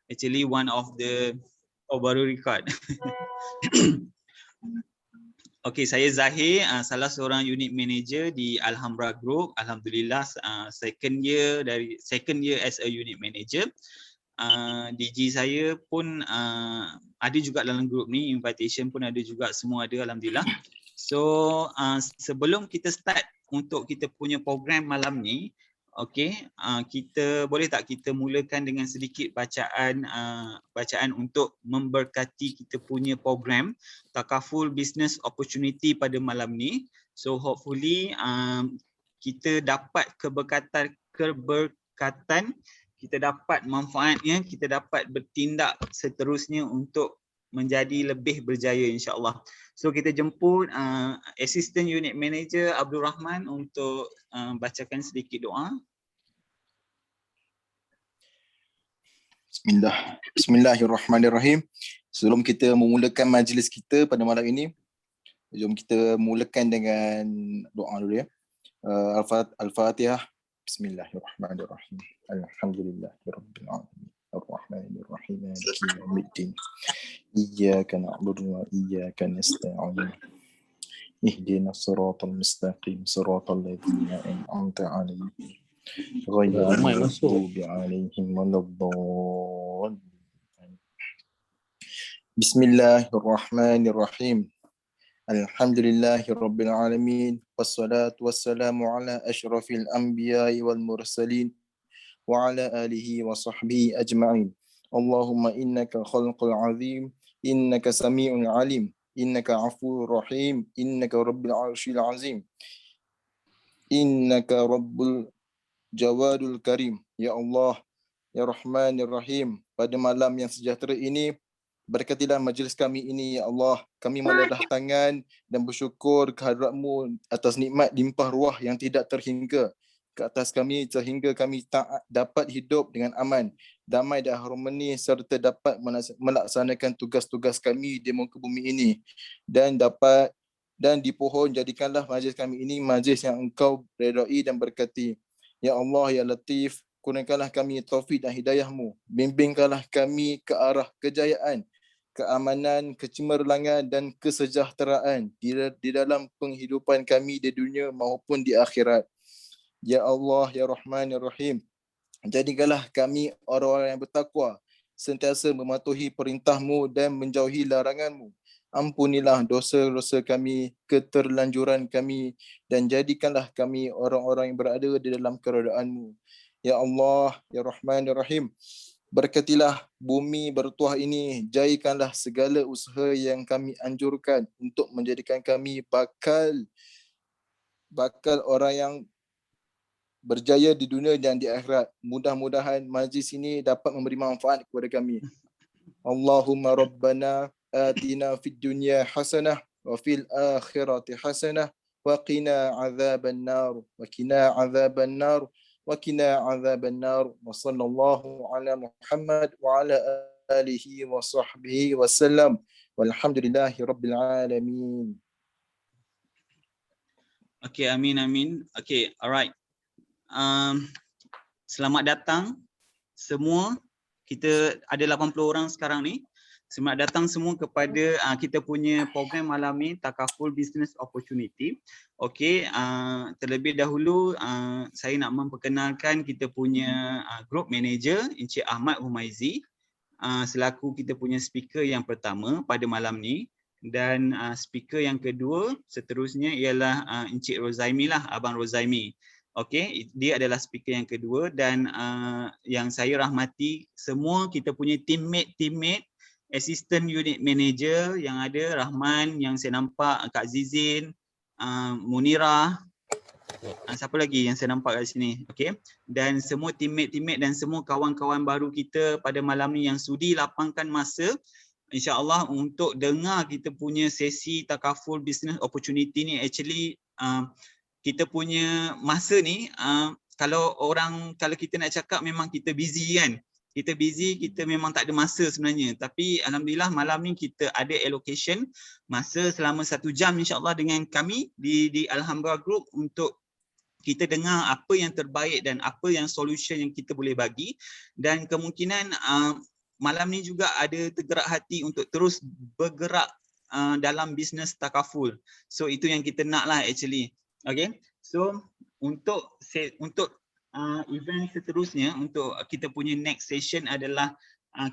actually one of the baru record. Okay, saya Zahir, salah seorang unit manager di Alhambra Group. Alhamdulillah second year as a unit manager. DG saya pun ada juga dalam group ni, invitation pun ada juga, semua ada alhamdulillah. So sebelum kita start untuk kita punya program malam ni, okey, kita boleh tak kita mulakan dengan sedikit bacaan untuk memberkati kita punya program Takaful Business Opportunity pada malam ni. So hopefully kita dapat keberkatan, kita dapat manfaatnya, kita dapat bertindak seterusnya untuk menjadi lebih berjaya insya-Allah. So kita jemput Assistant Unit Manager Abdul Rahman untuk bacakan sedikit doa. Bismillahirrahmanirrahim. Sebelum kita memulakan majlis kita pada malam ini, jom kita mulakan dengan doa dulu ya. Al-Fatihah. Bismillahirrahmanirrahim. Alhamdulillahirabbil alamin. Ar-Rahmanir-Rahim. Maliki yaumiddin. Iyyaka na'budu wa iyyaka nasta'in. Ihdinas siratal mustaqim, siratal ladzina an'amta 'alaihim. Ghairil maghdubi 'alaihim waladdallin. Bismillahirrahmanirrahim. Alhamdulillahirabbil alamin. Wassalatu wassalamu ala asyrafil anbiya'i wal mursalin wa ala alihi wa sahbihi ajma'in. Allahumma innaka khalqul azim, innaka sami'un alim, innaka afuwwur rahim, innaka rabbil arsyil azim, innaka rabbul jawadul karim. Ya Allah, ya Rahmanir Rahim, pada malam yang sejahtera ini, berkatilah majlis kami ini, ya Allah. Kami meledah tangan dan bersyukur kehadrat-Mu atas nikmat limpah ruah yang tidak terhingga ke atas kami, sehingga kami tak dapat hidup dengan aman, damai dan harmoni, serta dapat melaksanakan tugas-tugas kami di muka bumi ini, dan dipohon jadikanlah majlis kami ini majlis yang Engkau redai dan berkati. Ya Allah, ya Latif, kurniakanlah kami taufik dan hidayah-Mu, bimbingkanlah kami ke arah kejayaan, keamanan, kecemerlangan dan kesejahteraan di dalam penghidupan kami di dunia maupun di akhirat. Ya Allah, ya Rahman, ya Rahim, jadikanlah kami orang-orang yang bertakwa, sentiasa mematuhi perintah-Mu dan menjauhi larangan-Mu. Ampunilah dosa-dosa kami, keterlanjuran kami, dan jadikanlah kami orang-orang yang berada di dalam keredaan-Mu. Ya Allah, ya Rahman, ya Rahim, berkatilah bumi bertuah ini, jaikanlah segala usaha yang kami anjurkan untuk menjadikan kami bakal orang yang berjaya di dunia dan di akhirat. Mudah-mudahan majlis ini dapat memberi manfaat kepada kami. Allahumma rabbana atina fid dunya hasanah wa fil akhirati hasanah wa qina azaban nar wa qina azaban nar wa qina azaban nar wa sallallahu ala Muhammad wa ala alihi wa sahbihi wa sallam walhamdulillahi rabbil alamin. Okay, amin. Okay, alright. Selamat datang semua. Kita ada 80 orang sekarang ni. Selamat datang semua kepada kita punya program malam ni, Takaful Business Opportunity. Okey, terlebih dahulu saya nak memperkenalkan kita punya group manager Encik Ahmad Humaizi selaku kita punya speaker yang pertama pada malam ni, dan speaker yang kedua seterusnya ialah Encik Rozaimi lah, Abang Rozaimi. Okey, dia adalah speaker yang kedua, dan yang saya rahmati semua kita punya teammate, assistant unit manager yang ada, Rahman yang saya nampak, Kak Zizin, Munirah, siapa lagi yang saya nampak kat sini, okey, dan semua teammate dan semua kawan-kawan baru kita pada malam ni yang sudi lapangkan masa insya-Allah untuk dengar kita punya sesi Takaful Business Opportunity ni. Actually kita punya masa ni kalau kita nak cakap memang kita busy kan. Kita memang tak ada masa sebenarnya. Tapi alhamdulillah malam ni kita ada allocation masa selama 1 jam insya-Allah dengan kami di Alhambra Group untuk kita dengar apa yang terbaik dan apa yang solution yang kita boleh bagi, dan kemungkinan malam ni juga ada tergerak hati untuk terus bergerak dalam bisnes takaful. So itu yang kita nak lah actually. Okay. So untuk event seterusnya, untuk kita punya next session adalah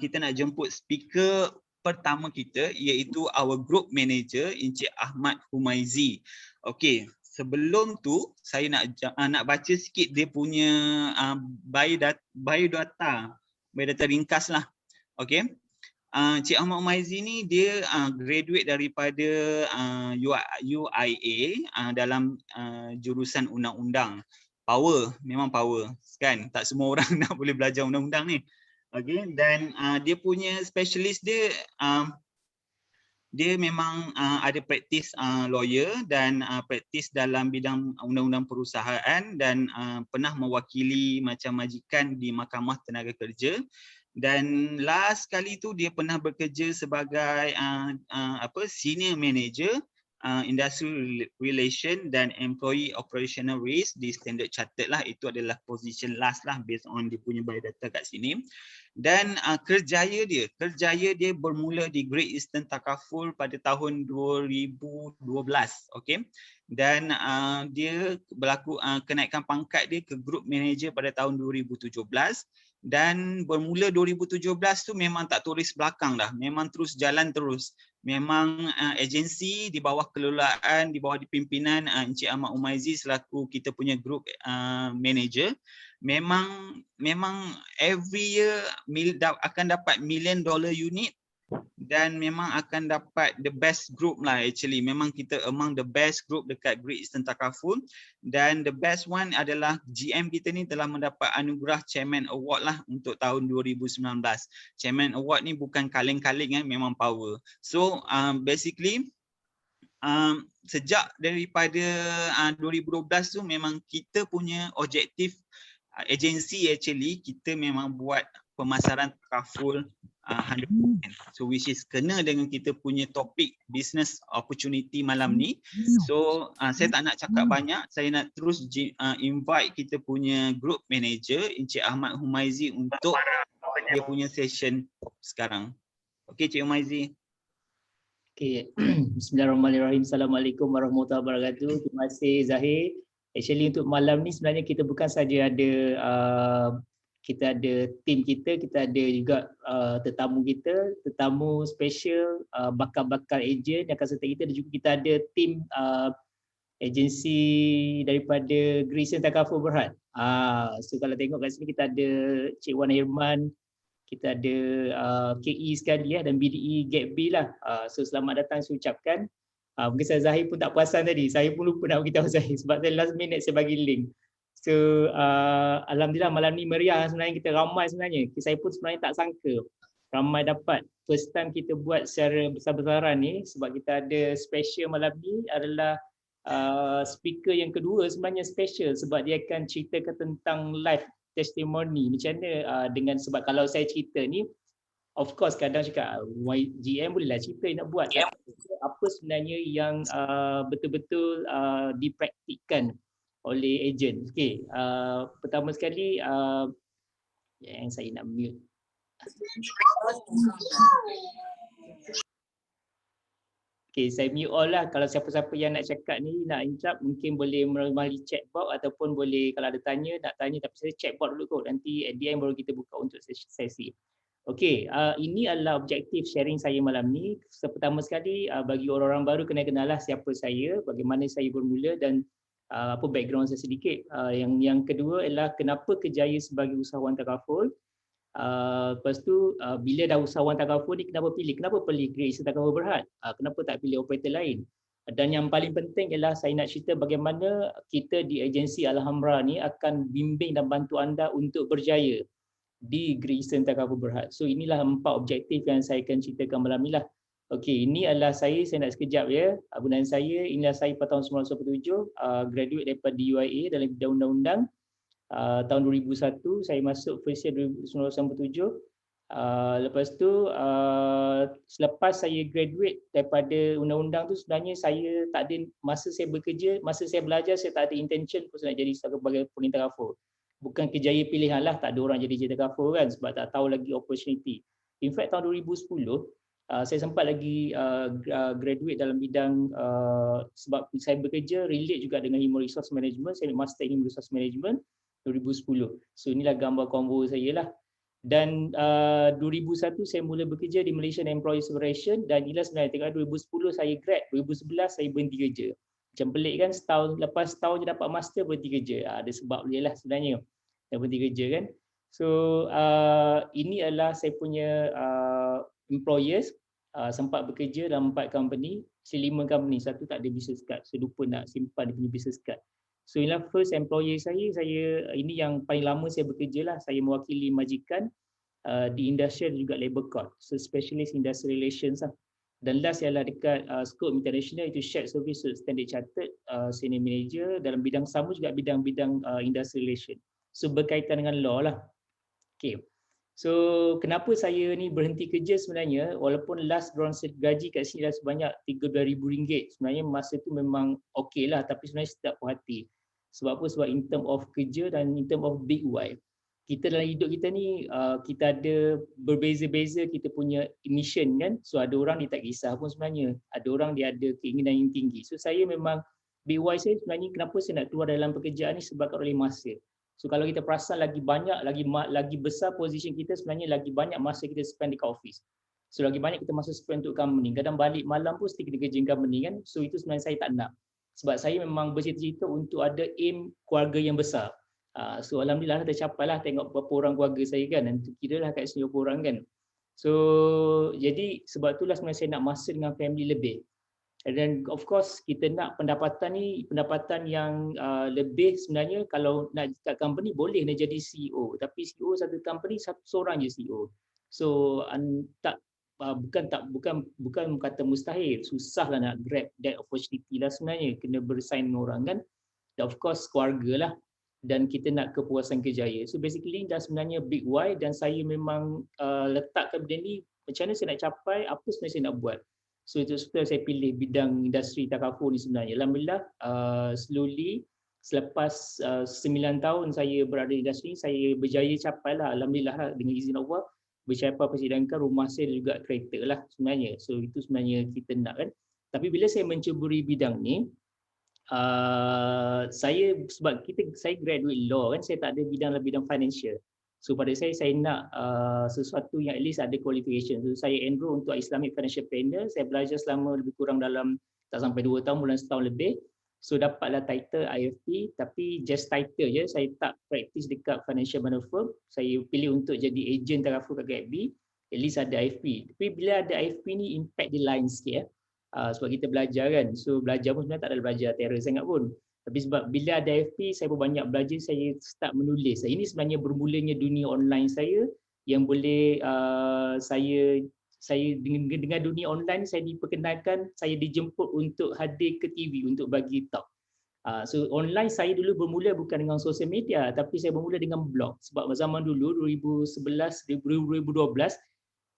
kita nak jemput speaker pertama kita, iaitu our group manager Encik Ahmad Humaizi. Okay, sebelum tu saya nak baca sikit dia punya biodata ringkas lah. Okay. Encik Ahmad Humaizi ni dia graduate daripada UIA dalam jurusan undang-undang. Power, memang power kan, tak semua orang nak boleh belajar undang-undang ni. Okay, dan dia punya specialist dia memang ada praktis lawyer dan praktis dalam bidang undang-undang perusahaan dan pernah mewakili macam majikan di Mahkamah Tenaga Kerja. Dan last kali tu dia pernah bekerja sebagai senior manager Industrial Relation dan Employee Operational Risk di Standard Chartered lah. Itu adalah position last lah based on dia punya biodata kat sini. Dan kerjaya dia bermula di Great Eastern Takaful pada tahun 2012. Okay. Dan dia berlaku kenaikan pangkat dia ke Group Manager pada tahun 2017. Dan bermula 2017 tu memang tak turis belakang dah, memang terus jalan terus. Memang agensi di bawah kelolaan, di bawah pimpinan Encik Ahmad Humaizi selaku kita punya group manager, memang every year akan dapat $1 million unit dan memang akan dapat the best group lah actually. Memang kita among the best group dekat Great Eastern Takaful, dan the best one adalah GM kita ni telah mendapat anugerah Chairman Award lah untuk tahun 2019. Chairman Award ni bukan kaleng-kaleng memang power. So basically sejak daripada 2012 tu memang kita punya objektif agensi actually, kita memang buat pemasaran takaful 100%. So which is kena dengan kita punya topik business opportunity malam ni. So saya tak nak cakap banyak, saya nak terus invite kita punya group manager Encik Ahmad Humaizi untuk dia punya session sekarang. Okey Cik Humaizi. Okay. Bismillahirrahmanirrahim. Assalamualaikum warahmatullahi wabarakatuh. Terima kasih Zahir. Actually untuk malam ni sebenarnya kita bukan saja ada tim kita ada juga tetamu kita, tetamu special, bakal-bakal ejen yang akan sertai kita, dan juga kita ada tim agensi daripada Great Eastern Takaful Berhad. So kalau tengok kat sini kita ada Cik Wan Hirman, kita ada KE sekali dan BDE Gap B lah. So selamat datang saya ucapkan. Mungkin saya Zahir pun tak perasan tadi, saya pun lupa nak beritahu Zahir sebab saya last minute saya bagi link. So alhamdulillah malam ni meriah sebenarnya, kita ramai sebenarnya. Saya pun sebenarnya tak sangka ramai dapat. First time kita buat secara besar-besaran ni sebab kita ada special malam ni adalah speaker yang kedua sebenarnya special sebab dia akan ceritakan tentang live testimony macam mana dengan, sebab kalau saya cerita ni of course kadang cakap GM bolehlah cerita nak buat, apa sebenarnya yang betul-betul dipraktikkan oleh ejen. Okey, pertama sekali yang saya nak mute. Okey, saya mute all lah. Kalau siapa-siapa yang nak cakap ni, nak interrupt, mungkin boleh melalui chat box ataupun boleh kalau ada tanya, nak tanya, tapi saya chat box dulu kot. Nanti at the end baru kita buka untuk sesi. Okey, ini adalah objektif sharing saya malam ni. Pertama sekali bagi orang-orang baru kena kenal lah siapa saya, bagaimana saya bermula dan apa background saya sedikit. Yang kedua adalah kenapa kerjaya sebagai usahawan takaful. Lepas tu bila dah usahawan takaful ni kenapa pilih Great Eastern Takaful Berhad? Kenapa tak pilih operator lain? Dan yang paling penting ialah saya nak cerita bagaimana kita di agensi Alhamra ni akan bimbing dan bantu anda untuk berjaya di Great Eastern Takaful Berhad. So inilah 4 objektif yang saya akan ceritakan malam ni lah. Okey, ini adalah saya nak sekejap ya. Abundan saya, inilah saya pada tahun 1997, graduate daripada UIA dalam bidang undang-undang. Tahun 2001 saya masuk first year 1997. Lepas tu selepas saya graduate daripada undang-undang tu, sebenarnya saya tak ada, masa saya bekerja, masa saya belajar, saya tak ada intention pun nak jadi sebagai pengintai takaful. Bukan kerjaya pilihan lah, tak ada orang jadi takaful kan sebab tak tahu lagi opportunity. In fact tahun 2010 saya sempat lagi graduate dalam bidang sebab saya bekerja relate juga dengan Human Resource Management, saya ambil Master in Human Resource Management 2010. So inilah gambar combo saya lah. Dan 2001 saya mula bekerja di Malaysian Employees Federation dan inilah sebenarnya tengok 2010 saya grad, 2011 saya berhenti kerja. Macam pelik kan, lepas setahun je dapat master berhenti kerja. Ada sebab dia lah sebenarnya saya berhenti kerja kan. So ini adalah saya punya employers, sempat bekerja dalam 4 company, 5 company, satu tak ada business card. Saya lupa nak simpan dia punya business card. So inilah first employer saya ini yang paling lama saya bekerja lah. Saya mewakili majikan di industrial dan juga labour court. So specialist industrial relations lah. Dan last ialah dekat Scope International, itu shared services Standard Chartered, senior manager dalam bidang sama juga bidang-bidang industrial relation. So berkaitan dengan law lah. Okay. So kenapa saya ni berhenti kerja sebenarnya, walaupun last diorang gaji kat sini dah sebanyak RM32,000, sebenarnya masa tu memang okey lah, tapi sebenarnya saya tak puas hati. Sebab apa? Sebab in term of kerja dan in term of big why. Kita dalam hidup kita ni, kita ada berbeza-beza kita punya mission kan. So ada orang dia tak kisah pun sebenarnya, ada orang dia ada keinginan yang tinggi. So saya memang big why saya sebenarnya kenapa saya nak keluar dalam pekerjaan ni sebabkan oleh masa. So kalau kita perasan lagi banyak, lagi besar position kita sebenarnya lagi banyak masa kita spend dekat office. So lagi banyak kita masa spend untuk company. Kadang balik malam pun still kita kerja company kan. So itu sebenarnya saya tak nak. Sebab saya memang bercita-cita untuk ada aim keluarga yang besar. So alhamdulillah tercapai lah, tengok berapa orang keluarga saya kan. Dan kira lah kat sini berapa orang kan. So jadi sebab itulah sebenarnya saya nak masa dengan family lebih. Dan of course kita nak pendapatan yang lebih sebenarnya. Kalau nak kat company boleh nak jadi CEO, tapi CEO satu company seorang je CEO. So bukan kata mustahil, susah lah nak grab that opportunity lah sebenarnya, kena bersaing dengan orang kan. Dan of course keluarga lah, dan kita nak kepuasan kerjaya. So basically dah sebenarnya big why, dan saya memang letakkan benda ni macam mana saya nak capai, apa sebenarnya saya nak buat. So itu sebab saya pilih bidang industri takaful ni sebenarnya. Alhamdulillah slowly selepas 9 tahun saya berada di industri, saya berjaya capai lah, alhamdulillah lah, dengan izin Allah bercapai persidangkan rumah saya juga kereta lah sebenarnya. So itu sebenarnya kita nak kan. Tapi bila saya menceburi bidang ni, sebab saya graduate law kan, saya tak ada bidang financial. So pada saya nak sesuatu yang at least ada qualification. So saya enroll untuk Islamic Financial Planner. Saya belajar selama lebih kurang dalam tak sampai 2 tahun, bulan setahun lebih. So dapatlah title IFP, tapi just title je. Saya tak practice dekat financial planner firm. Saya pilih untuk jadi agent takaful kat GAPB. At least ada IFP. Tapi bila ada IFP ni impact dia lain sikit sebab kita belajar kan. So belajar pun sebenarnya tak ada belajar terror sangat pun. Tapi sebab bila ada FP, saya pun banyak belajar, saya start menulis. Ini sebenarnya bermulanya dunia online saya yang boleh saya dengan dunia online saya diperkenalkan, saya dijemput untuk hadir ke TV untuk bagi talk. So online saya dulu bermula bukan dengan sosial media, tapi saya bermula dengan blog. Sebab zaman dulu 2011, 2012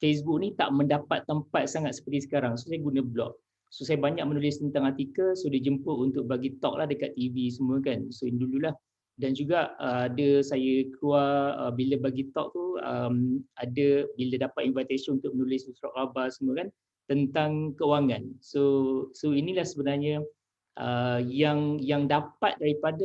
Facebook ni tak mendapat tempat sangat seperti sekarang. So saya guna blog. So saya banyak menulis tentang artikel, so dijemput untuk bagi talk lah dekat TV semua kan. So dululah. Dan juga ada saya keluar bila bagi talk tu, ada bila dapat invitation untuk menulis surat khabar semua kan tentang kewangan. So inilah sebenarnya yang dapat daripada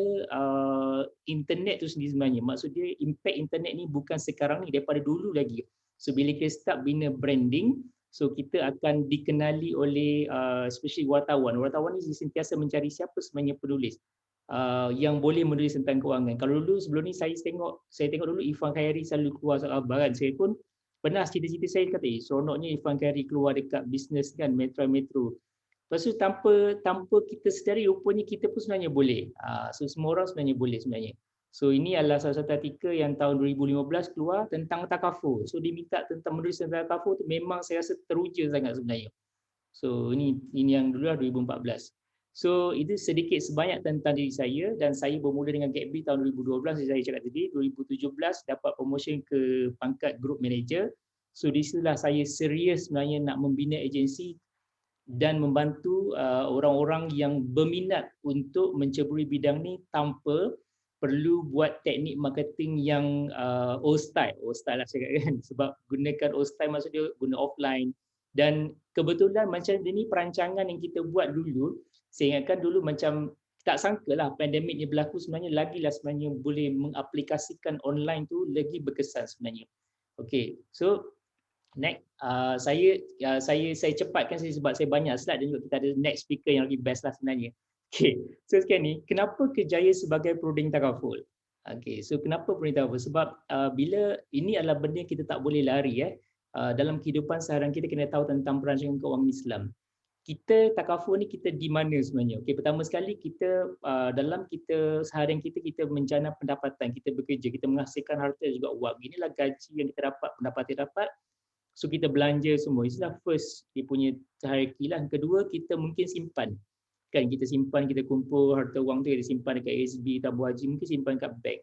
internet tu sendiri sebenarnya. Maksud dia impact internet ni bukan sekarang ni, daripada dulu lagi. So bila kita start bina branding, so kita akan dikenali oleh especially wartawan. Wartawan ni sentiasa mencari siapa sebenarnya penulis yang boleh menulis tentang kewangan. Kalau dulu sebelum ni saya tengok dulu Irfan Khairi selalu keluar khabar kan. Saya pun pernah cita-cita saya kata, seronoknya Irfan Khairi keluar dekat bisnes kan, Metro. Lepas tu tanpa kita sedari rupanya kita pun sebenarnya boleh. So semua orang sebenarnya boleh sebenarnya. So ini adalah salah satu artikel yang tahun 2015 keluar tentang takaful. So diminta tentang menulis tentang takaful tu, memang saya rasa teruja sangat sebenarnya. So ini yang dulu lah 2014. So itu sedikit sebanyak tentang diri saya, dan saya bermula dengan GAPB tahun 2012 saya cakap tadi. 2017 dapat promotion ke pangkat group manager. So di situlah saya serius sebenarnya nak membina agensi dan membantu orang-orang yang berminat untuk menceburi bidang ni tanpa perlu buat teknik marketing yang old style lah saya kata kan, sebab gunakan old style maksud dia guna offline. Dan kebetulan macam ini perancangan yang kita buat dulu, saya ingatkan dulu macam tak sangka lah pandemik ni berlaku, sebenarnya lagilah sebenarnya boleh mengaplikasikan online tu lagi berkesan sebenarnya. Okay, so next saya cepatkan saya sebab saya banyak slide dan juga kita ada next speaker yang lagi best lah sebenarnya. Okay, so sekarang ni kenapa kerjaya sebagai pruding takaful? Okay, so kenapa pruding takaful? Sebab bila ini adalah benda yang kita tak boleh lari dalam kehidupan seharian kita kena tahu tentang perancangan keuangan Islam. Kita takaful ni kita di mana sebenarnya? Okay, pertama sekali kita dalam kita seharian kita menjana pendapatan, kita bekerja, kita menghasilkan harta juga wang. Inilah gaji yang kita dapat, pendapatan kita dapat. So kita belanja semua. Itulah first dia punya hierarchy lah. Kedua, kita mungkin simpan. Kan kita simpan, kita kumpul harta wang tu, kita simpan dekat ASB, tabung haji, mungkin simpan dekat bank.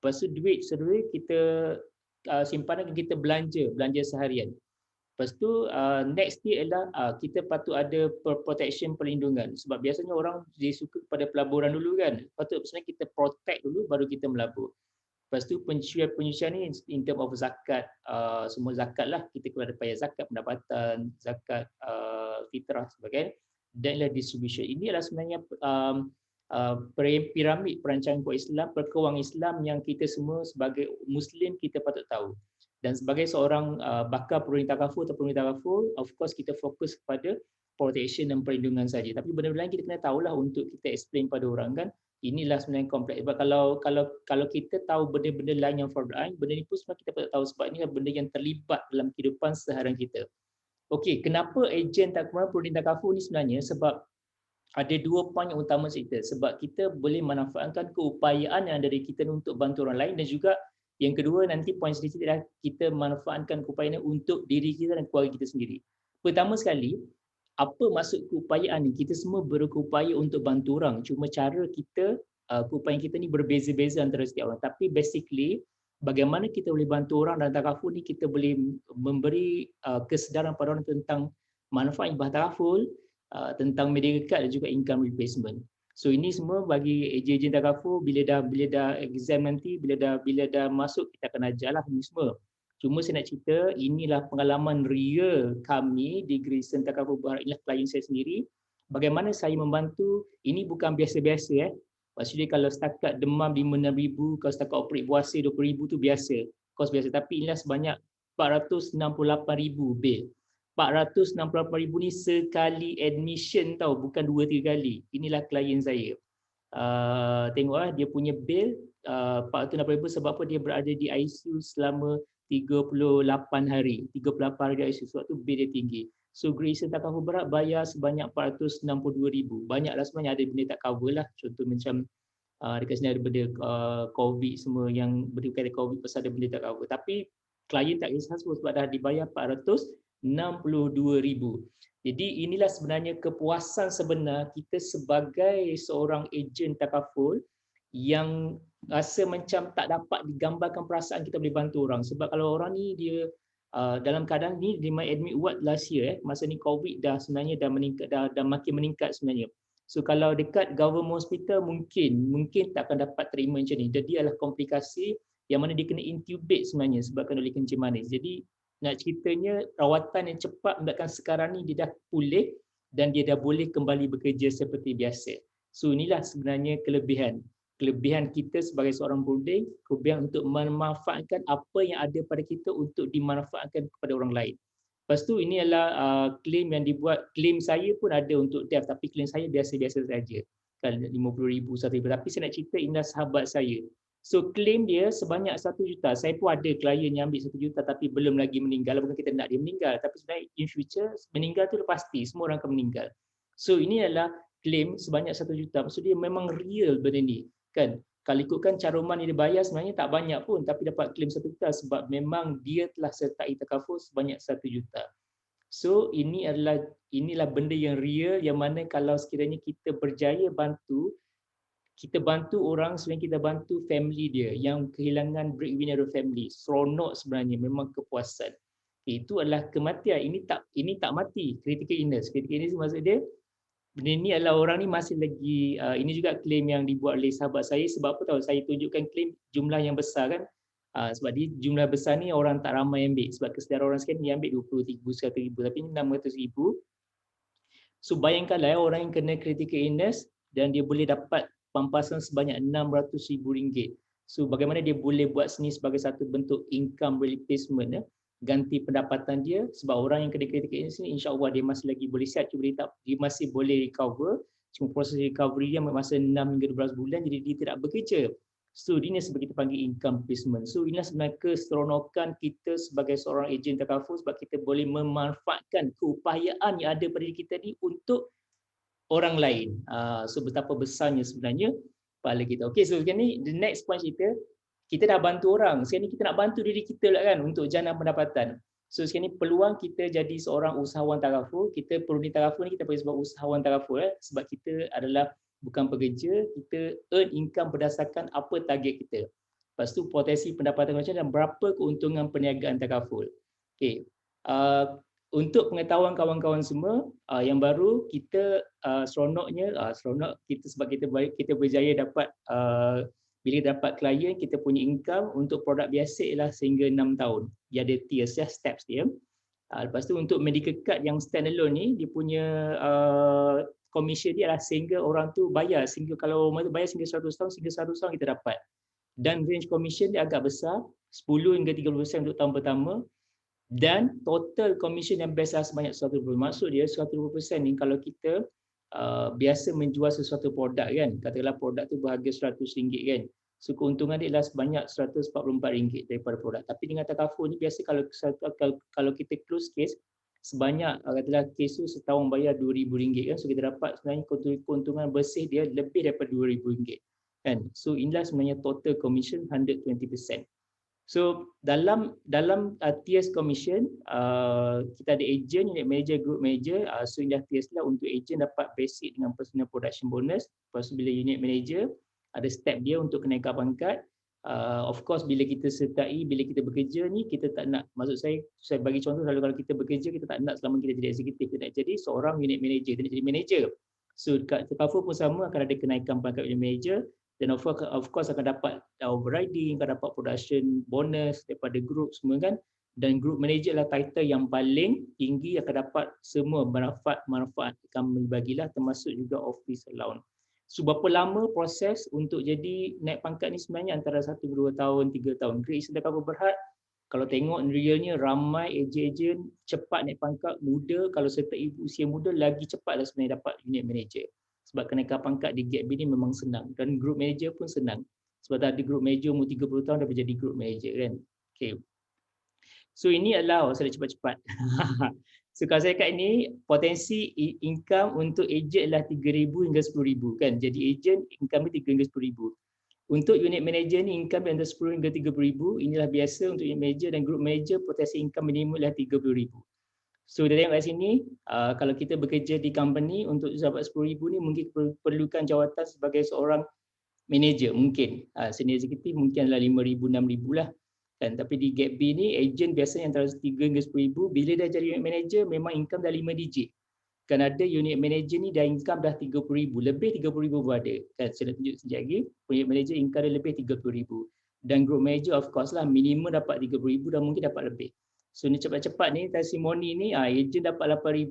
Lepas tu duit sedulur kita simpan dan kita belanja seharian. Lepas tu next dia adalah kita patut ada protection, perlindungan. Sebab biasanya orang dia suka kepada pelaburan dulu kan. Patut sebenarnya kita protect dulu baru kita melabur. Lepas tu penyucian ni in term of zakat, semua zakat lah, kita kepada payah zakat pendapatan, zakat fitrah sebagainya, dan ialah distribution. Ini adalah sebenarnya piramid perancangan Islam, perkeuangan Islam yang kita semua sebagai Muslim kita patut tahu. Dan sebagai seorang bakal pruding takaful atau pruding takaful, of course kita fokus kepada protection dan perlindungan saja. Tapi benda-benda lain kita kena tahulah untuk kita explain pada orang kan. Inilah sebenarnya kompleks. Sebab kalau kita tahu benda-benda lain yang fardu ain, benda ni pun sebenarnya kita patut tahu sebab ini adalah benda yang terlibat dalam kehidupan seharian kita. Okey, kenapa ejen pruding takaful ni sebenarnya? Sebab ada dua poin yang utama kita. Sebab kita boleh manfaatkan keupayaan yang ada dari kita untuk bantu orang lain, dan juga yang kedua nanti poin sedikit adalah kita manfaatkan keupayaan untuk diri kita dan keluarga kita sendiri. Pertama sekali, apa maksud keupayaan ni? Kita semua berupaya untuk bantu orang. Cuma cara kita, keupayaan kita ni berbeza-beza antara setiap orang. Tapi basically, bagaimana kita boleh bantu orang dalam takaful ni, kita boleh memberi kesedaran pada orang tentang manfaat ibadah takaful, tentang medical dan juga income replacement. So ini semua bagi ejen takaful, bila dah exam nanti, bila dah masuk, kita akan ajar lah ini semua. Cuma saya nak cerita, inilah pengalaman real kami di Grayson Takaful Berhad, inilah klien saya sendiri. Bagaimana saya membantu, ini bukan biasa-biasa. Maksudnya kalau setakat demam 5-6 ribu, kalau setakat operate puasa 20 ribu tu biasa, kos biasa. Tapi inilah sebanyak 468 ribu bil. 468 ribu ni sekali admission tau, bukan 2-3 kali. Inilah klien saya. Tengoklah dia punya bil 468 ribu sebab apa? Dia berada di ICU selama 38 hari. 38 hari di ICU, sebab tu bil dia tinggi. So Grayson Takaful Berhad bayar sebanyak 462 ribu. Banyaklah sebenarnya, ada benda tak cover lah. Contoh macam dekat sini ada benda COVID semua yang berkaitan COVID, pasal ada benda tak cover. Tapi klien tak kisah sebab dah dibayar 462 ribu. Jadi inilah sebenarnya kepuasan sebenar kita sebagai seorang ejen takaful yang rasa macam tak dapat digambarkan perasaan kita boleh bantu orang. Sebab kalau orang ni dia dalam keadaan ni, dia admit ward last year, masa ni COVID dah sebenarnya dah meningkat, dah makin meningkat sebenarnya. So kalau dekat government hospital mungkin tak akan dapat terima macam ni. Jadi adalah komplikasi yang mana dia kena intubate sebenarnya sebabkan oleh kencing manis. Jadi nak ceritanya rawatan yang cepat menyebabkan sekarang ni dia dah pulih dan dia dah boleh kembali bekerja seperti biasa. So inilah sebenarnya kelebihan kita sebagai seorang pruding, kelebihan untuk memanfaatkan apa yang ada pada kita untuk dimanfaatkan kepada orang lain. Lepas tu ini adalah claim yang dibuat, claim saya pun ada untuk deaf, tapi claim saya biasa-biasa saja. Kan 50,000, 1,000, tapi saya nak cerita inilah sahabat saya. So claim dia sebanyak 1 juta. Saya pun ada klien yang ambil 1 juta tapi belum lagi meninggal. Bukan kita nak dia meninggal, tapi sebenarnya in future meninggal tu pasti, semua orang akan meninggal. So ini adalah claim sebanyak 1 juta. Maksud dia memang real benda ni. Kan? Kalau ikutkan caruman yang dibayar sebenarnya tak banyak pun, tapi dapat claim 1 juta sebab memang dia telah sertai takaful sebanyak 1 juta. So inilah benda yang real, yang mana kalau sekiranya kita berjaya bantu, kita bantu orang, sebenarnya kita bantu family dia yang kehilangan breadwinner family. Seronok sebenarnya, memang kepuasan. Itu adalah kematian. Ini tak mati, critical illness. Critical illness maksud dia benda ni adalah orang ni masih lagi ini juga klaim yang dibuat oleh sahabat saya. Sebab apa tahu saya tunjukkan klaim jumlah yang besar kan. Sebab di jumlah besar ni orang tak ramai ambil. Sebab kesedaran orang sekian ni ambil 20,000, 100,000, tapi ni 600,000. So bayangkanlah orang yang kena critical illness dan dia boleh dapat pampasan sebanyak RM600,000. So bagaimana dia boleh buat sini sebagai satu bentuk income replacement, ganti pendapatan dia, sebab orang yang kena critical illness ni insya-Allah dia masih lagi boleh sihat, cuma dia masih boleh recover, cuma proses recovery dia masa 6 hingga 12 bulan, jadi dia tidak bekerja. So ini sebagai kita panggil income replacement. So inilah sebenarnya keseronokan kita sebagai seorang ejen takaful, sebab kita boleh memanfaatkan keupayaan yang ada pada diri kita ni untuk orang lain. So betapa besarnya sebenarnya pahala kita. Okay, so sekarang ni the next point kita dah bantu orang. Sekarang ni kita nak bantu diri kita lah kan untuk jana pendapatan. So sekarang ni peluang kita jadi seorang usahawan takaful, kita perlu ni takaful ni kita panggil sebab usahawan takaful sebab kita adalah bukan pekerja, kita earn income berdasarkan apa target kita. Lepas tu potensi pendapatan macam dan berapa keuntungan perniagaan takaful. Okay. Untuk pengetahuan kawan-kawan semua yang baru, kita seronok kita sebab kita berjaya dapat bila dapat klien, kita punya income untuk produk biasa ialah sehingga 6 tahun. Dia ada tiers steps dia. Lepas tu untuk medical card yang standalone ni, dia punya commission dia adalah sehingga orang tu bayar, sehingga kalau orang tu bayar sehingga 100 tahun, sehingga 100 tahun kita dapat. Dan range commission dia agak besar, 10 hingga 30% untuk tahun pertama. Dan total commission yang biasa sebanyak 120%. Maksud dia 120% ni kalau kita biasa menjual sesuatu produk kan, katakanlah produk tu berharga RM100 kan. So keuntungan dia adalah sebanyak RM144 daripada produk. Tapi dengan takaful ni biasa kalau kita close case sebanyak katakanlah kes tu setahun bayar RM2,000 kan. So kita dapat sebenarnya keuntungan bersih dia lebih daripada RM2,000 kan. So inilah sebenarnya total commission 120%. So dalam tiers commission kita ada agent, unit manager, group manager. So inilah tiers lah. Untuk agent dapat basic dengan personal production bonus. Lepas tu bila unit manager ada step dia untuk kenaikan pangkat. Of course bila kita sertai, bila kita bekerja ni kita tak nak, maksud saya bagi contoh selalu kalau kita bekerja kita tak nak selama kita jadi eksekutif, kita nak jadi seorang unit manager, kita nak jadi manager. So kat takaful pun sama, akan ada kenaikan pangkat unit manager. Dan of course akan dapat overriding, akan dapat production bonus daripada group semua kan. Dan group manager lah title yang paling tinggi, akan dapat semua manfaat kami bagilah, termasuk juga office allowance. So berapa lama proses untuk jadi naik pangkat ni sebenarnya antara 1-2 tahun, 3 tahun. Great Eastern Takaful Berhad, kalau tengok realnya ramai ejen-ejen cepat naik pangkat, muda, kalau serta ibu usia muda lagi cepat dah sebenarnya dapat unit manager. Sebab kenaikan pangkat di GAP ni memang senang dan group manager pun senang. Sebab ada group manager umur 30 tahun dah menjadi group manager kan. Okay. So ini adalah saya cepat-cepat. So kalau saya kat ini potensi income untuk ejen adalah 3,000 hingga 10,000 kan. Jadi ejen income dia 3 hingga 10,000. Untuk unit manager ni income antara 10 hingga 30,000. Inilah biasa untuk unit manager, dan group manager potensi income minimum adalah 30,000. So kita tengok kat sini, kalau kita bekerja di company untuk dapat 10,000 ni mungkin perlukan jawatan sebagai seorang manager mungkin. Senior executive mungkin adalah 5,000, 6,000 lah. Kan? Tapi di GAP B ni, agent biasanya antara 3 hingga 10,000. Bila dah jadi unit manager, memang income dah 5 digit. Kan ada unit manager ni dah income dah 30,000. Lebih 30,000 pun ada. Kan? Saya nak tunjuk sekejap lagi. Unit manager income dia lebih 30,000. Dan group manager of course lah, minimum dapat 30,000 dan mungkin dapat lebih. So ni cepat-cepat ni testimoni ni, agent dapat 8,000,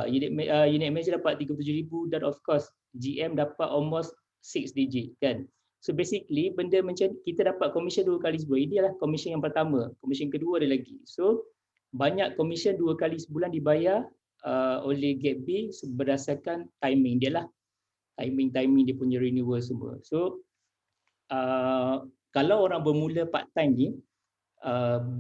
unit manager dapat 37,000 dan of course GM dapat almost 6 digit kan. So basically benda macam kita dapat commission 2 kali sebulan. Ini adalah commission yang pertama, commission kedua ada lagi. So banyak commission 2 kali sebulan dibayar oleh GAP B berdasarkan timing dia lah. Timing dia punya renewal semua. So kalau orang bermula part time ni 500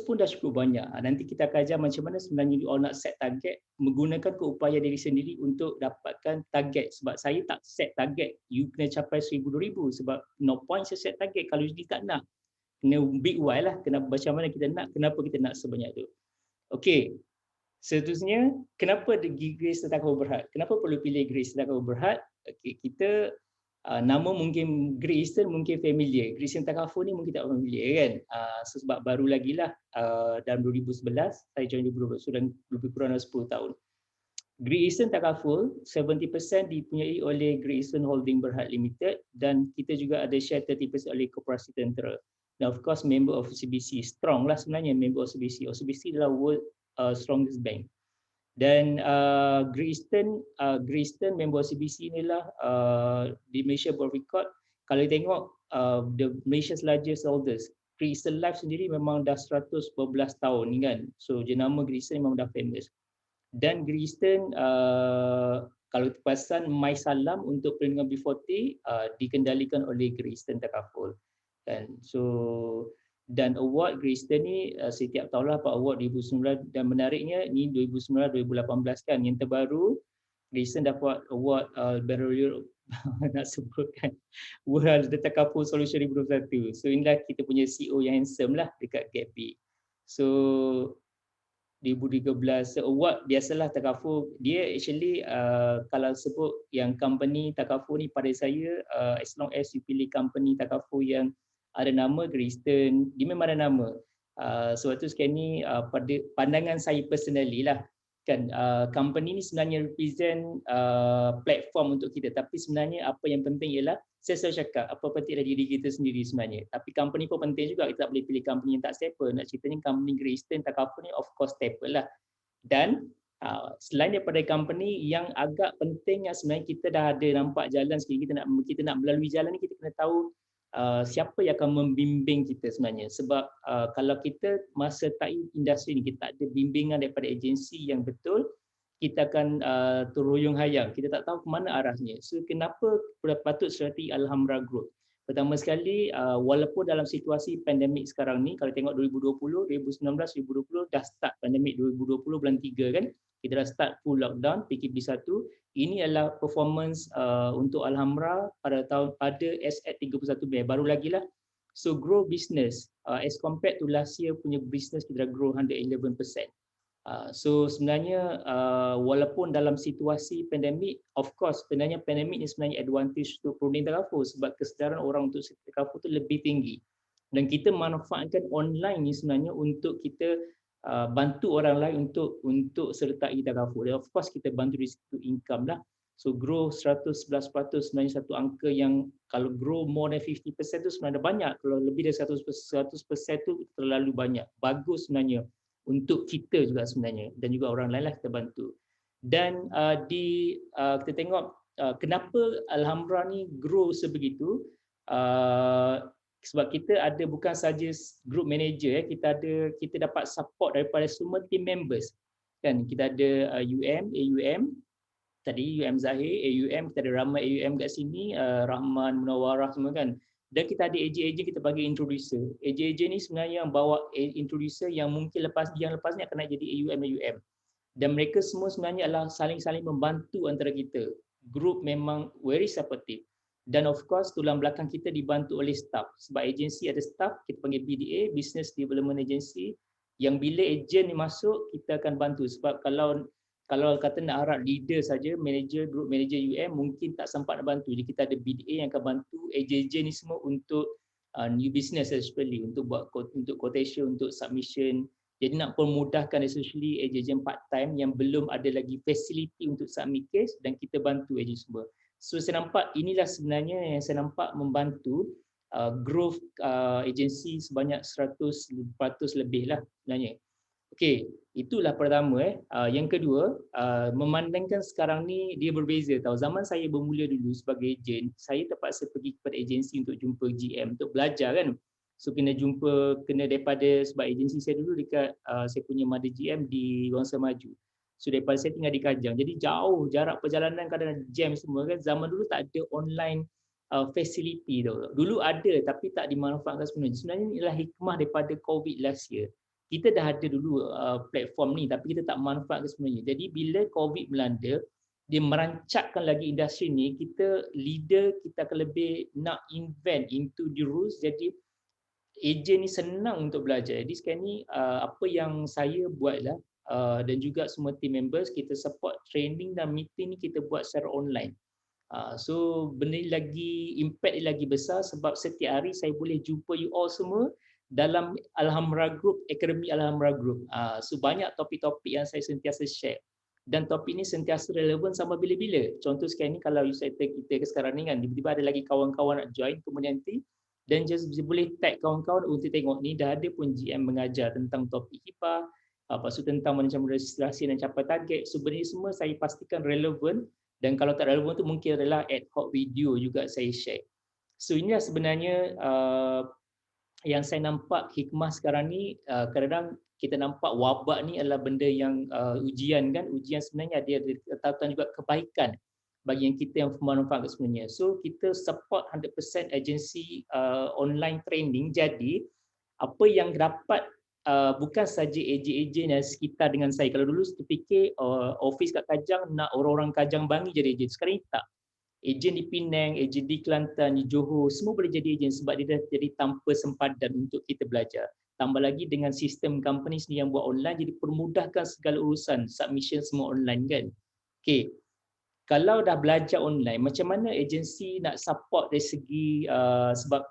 pun dah cukup banyak. Nanti kita akan ajar macam mana sebenarnya you all nak set target, menggunakan keupayaan diri sendiri untuk dapatkan target. Sebab saya tak set target you kena capai 1,000-2,000 sebab no point saya set target kalau you tak nak. Kena big why lah, kena macam mana kita nak, kenapa kita nak sebanyak tu. Okey. Seterusnya, kenapa Great Eastern Takaful Berhad? Kenapa perlu pilih Great Eastern Takaful Berhad? Okey, kita nama mungkin Great Eastern mungkin familiar. Great Eastern Takaful ni mungkin tak familiar kan. Sebab baru lagi lah dalam 2011 saya join 2012, so dan lebih kurang 10 tahun. Great Eastern Takaful 70% dipunyai oleh Great Eastern Holding Berhad Limited dan kita juga ada share 30% oleh Koperasi Tentera. Dan of course member of OCBC, strong lah sebenarnya member OCBC. OCBC adalah world strongest bank. Dan Great Eastern member OCBC inilah di Malaysia berrekod, kalau tengok the Malaysia's largest holders, Great Eastern Life sendiri memang dah 112 tahun kan. So jenama Great Eastern memang dah famous. Dan Great Eastern kalau terperasan MySalam untuk perlindungan B40 dikendalikan oleh Great Eastern Takaful. Kan. So dan award Great Eastern ni setiap tahun lah dapat award 2019 dan menariknya ni 2019 2018 kan, yang terbaru Great Eastern dapat award Barrel Europe nak sebutkan World Takaful Solution 2021. So inilah kita punya CEO yang handsome lah dekat GAPI. So 2013 award biasalah Takaful dia actually kalau sebut yang company Takaful ni pada saya as long as you pilih company Takaful yang ada nama Great Eastern, dia memang ada nama. Sebab tu sekarang ni pada pandangan saya personally lah kan, company ni sebenarnya represent platform untuk kita, tapi sebenarnya apa yang penting ialah saya selalu cakap apa penting dari diri kita sendiri sebenarnya, tapi company pun penting juga. Kita tak boleh pilih company yang tak stable. Nak ceritanya company Great Eastern Takaful ni of course stable lah. Dan selain daripada company yang agak penting yang sebenarnya kita dah ada nampak jalan sikit, kita nak melalui jalan ni kita kena tahu siapa yang akan membimbing kita sebenarnya. Sebab kalau kita masa tak industri ni kita tak ada bimbingan daripada agensi yang betul, kita akan teruyung hayang, kita tak tahu ke mana arahnya. So kenapa patut strategi Alhamra Group? Pertama sekali, walaupun dalam situasi pandemik sekarang ni, kalau tengok 2020, 2019, 2020 dah start pandemik 2020 bulan 3 kan, kita dah start full lockdown, PKP 1. Ini adalah performance untuk Alhamra pada as at 31 Mei, baru lagi lah. So grow business as compared to last year punya business kita dah grow 111%. So sebenarnya walaupun dalam situasi pandemik, of course sebenarnya pandemik ni sebenarnya advantage untuk Proding Takaful sebab kesedaran orang untuk Takaful tu lebih tinggi. Dan kita manfaatkan online ni sebenarnya untuk kita bantu orang lain untuk sertai Takaful. Dan of course kita bantu dari situ income lah. So grow 111% sebenarnya satu angka yang kalau grow more than 50% tu sebenarnya banyak. Kalau lebih dari 100% tu terlalu banyak. Bagus sebenarnya untuk kita juga sebenarnya dan juga orang lain lah kita bantu. Dan kita tengok kenapa Alhamra ni grow sebegitu, sebab kita ada bukan saja group manager, kita dapat support daripada semua team members kan. Kita ada AUM tadi, UM Zahir, AUM, kita ada ramai AUM kat sini, Rahman, Munawarah semua kan. Dan kita ada ejen-ejen kita bagi introducer. Ejen-ejen ni sebenarnya yang bawa introducer yang mungkin lepas ni akan nak jadi AUM. Dan mereka semua sebenarnya adalah saling-saling membantu antara kita. Group memang very supportive. Dan of course tulang belakang kita dibantu oleh staff. Sebab agensi ada staff, kita panggil BDA, Business Development Agency. Yang bila ejen ni masuk, kita akan bantu. Sebab kalau kata nak harap leader saja, manager, group manager UM mungkin tak sempat nak bantu. Jadi kita ada BDA yang akan bantu ejen-ejen ni semua untuk new business especially, untuk buat untuk quotation, untuk submission. Jadi nak permudahkan especially ejen-ejen part time yang belum ada lagi facility untuk submit case, dan kita bantu ejen semua. So saya nampak inilah sebenarnya yang saya nampak membantu growth agensi sebanyak 100% lebih lah sebenarnya. Okey, itulah pertama. Yang kedua, memandangkan sekarang ni dia berbeza tau. Zaman saya bermula dulu sebagai ejen, saya terpaksa pergi kepada agensi untuk jumpa GM untuk belajar kan. So kena daripada, sebab agensi saya dulu dekat saya punya mother GM di Wangsa Maju. So daripada saya tinggal di Kajang. Jadi jauh jarak perjalanan, kadang jam semua kan. Zaman dulu tak ada online facility tau. Dulu ada tapi tak dimanfaatkan sebenarnya. Sebenarnya inilah hikmah daripada COVID last year. Kita dah ada dulu platform ni tapi kita tak manfaatkan sebenarnya. Jadi bila COVID melanda, dia merancakkan lagi industri ni, kita leader kita akan lebih nak invent into the rules. Jadi ejen ni senang untuk belajar. Jadi sekarang ni apa yang saya buatlah dan juga semua team members, kita support training dan meeting ni kita buat secara online. So benda ni lagi impact dia lagi besar sebab setiap hari saya boleh jumpa you all semua dalam Alhamra Group, Akademi Alhamra Group. So banyak topik-topik yang saya sentiasa share. dan topik ni sentiasa relevan sampai bila-bila. Contoh sekarang ni kalau kita sekarang ni kan, tiba-tiba ada lagi kawan-kawan nak join, kemudian nanti dan just boleh tag kawan-kawan untuk tengok ni dah ada pun GM mengajar tentang topik HIPAA, lepas tu tentang macam registrasi dan capai target. Sebenarnya semua saya pastikan relevan, dan kalau tak relevan tu mungkin adalah ad hoc video juga saya share. So inilah sebenarnya yang saya nampak hikmah sekarang ni. Kadang-kadang kita nampak wabak ni adalah benda yang ujian kan, ujian sebenarnya dia ada juga kebaikan bagi yang kita yang bermanfaat sebenarnya. So kita support 100% agensi online training. Jadi apa yang dapat bukan saja ejen-ejen yang sekitar dengan saya. Kalau dulu saya fikir office kat Kajang nak orang-orang Kajang Bangi jadi ejen. Sekarang ni tak. Ejen di Penang, ejen di Kelantan, di Johor, semua boleh jadi ejen sebab dia dah jadi tanpa sempadan untuk kita belajar. Tambah lagi dengan sistem company sendiri yang buat online, jadi permudahkan segala urusan, submission semua online kan. Okay. Kalau dah belajar online, macam mana agensi nak support dari segi sebab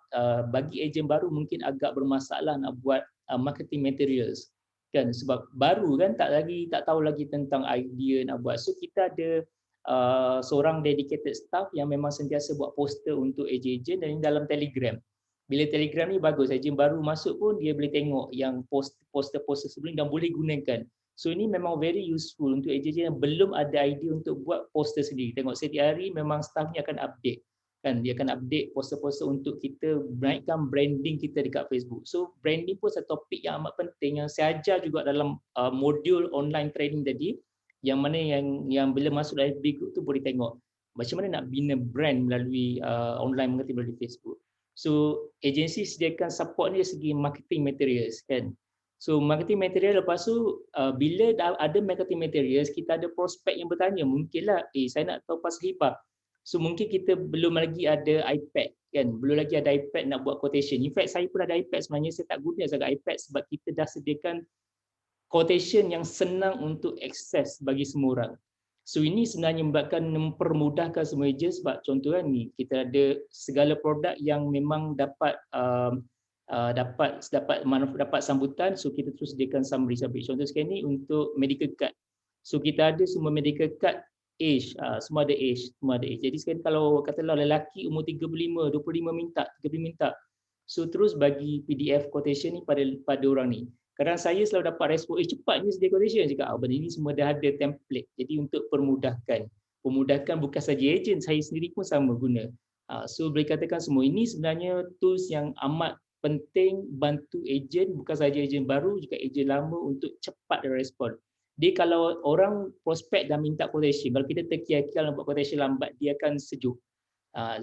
bagi ejen baru mungkin agak bermasalah nak buat marketing materials kan, sebab baru kan, tak tahu lagi tentang idea nak buat. So kita ada seorang dedicated staff yang memang sentiasa buat poster untuk ejen-ejen dan dalam Telegram. Bila Telegram ni bagus, ejen baru masuk pun dia boleh tengok yang poster-poster sebelum dan boleh gunakan. So ini memang very useful untuk ejen-ejen yang belum ada idea untuk buat poster sendiri. Tengok setiap hari memang staff ni akan update. Kan, dia akan update poster-poster untuk kita naikkan branding kita dekat Facebook. So branding pun satu topik yang amat penting yang saya ajar juga dalam modul online training tadi, yang mana yang bila masuk dalam FB group tu boleh tengok macam mana nak bina brand melalui online marketing melalui Facebook. So agensi sediakan support ni dari segi marketing materials kan. So marketing material lepas tu bila dah ada marketing materials, kita ada prospek yang bertanya, mungkinlah saya nak tahu pasal HIPAA. So mungkin kita belum lagi ada iPad kan, belum lagi ada iPad nak buat quotation. In fact saya pun ada iPad, sebenarnya saya tak guna sangat iPad sebab kita dah sediakan quotation yang senang untuk akses bagi semua orang. So ini sebenarnya mempermudahkan semua ejen sebab contoh kan ni kita ada segala produk yang memang dapat sambutan, so kita terus sediakan summary. Contoh sekarang ni untuk medical card. So kita ada semua medical card age, semua ada age. Jadi sekarang kalau katalah lelaki umur 35, 25 minta, 30 minta. So terus bagi PDF quotation ni pada orang ni. Kadang saya selalu dapat respon, cepatnya sedia quotation juga. Benda ini semua dah ada template. Jadi untuk permudahkan bukan saja ejen, saya sendiri pun sama guna. So boleh katakan semua ini sebenarnya tools yang amat penting bantu ejen, bukan saja ejen baru, juga ejen lama untuk cepat respon. Dia kalau orang prospek dah minta quotation, kalau kita terkial-kial nak buat quotation lambat, dia akan sejuk.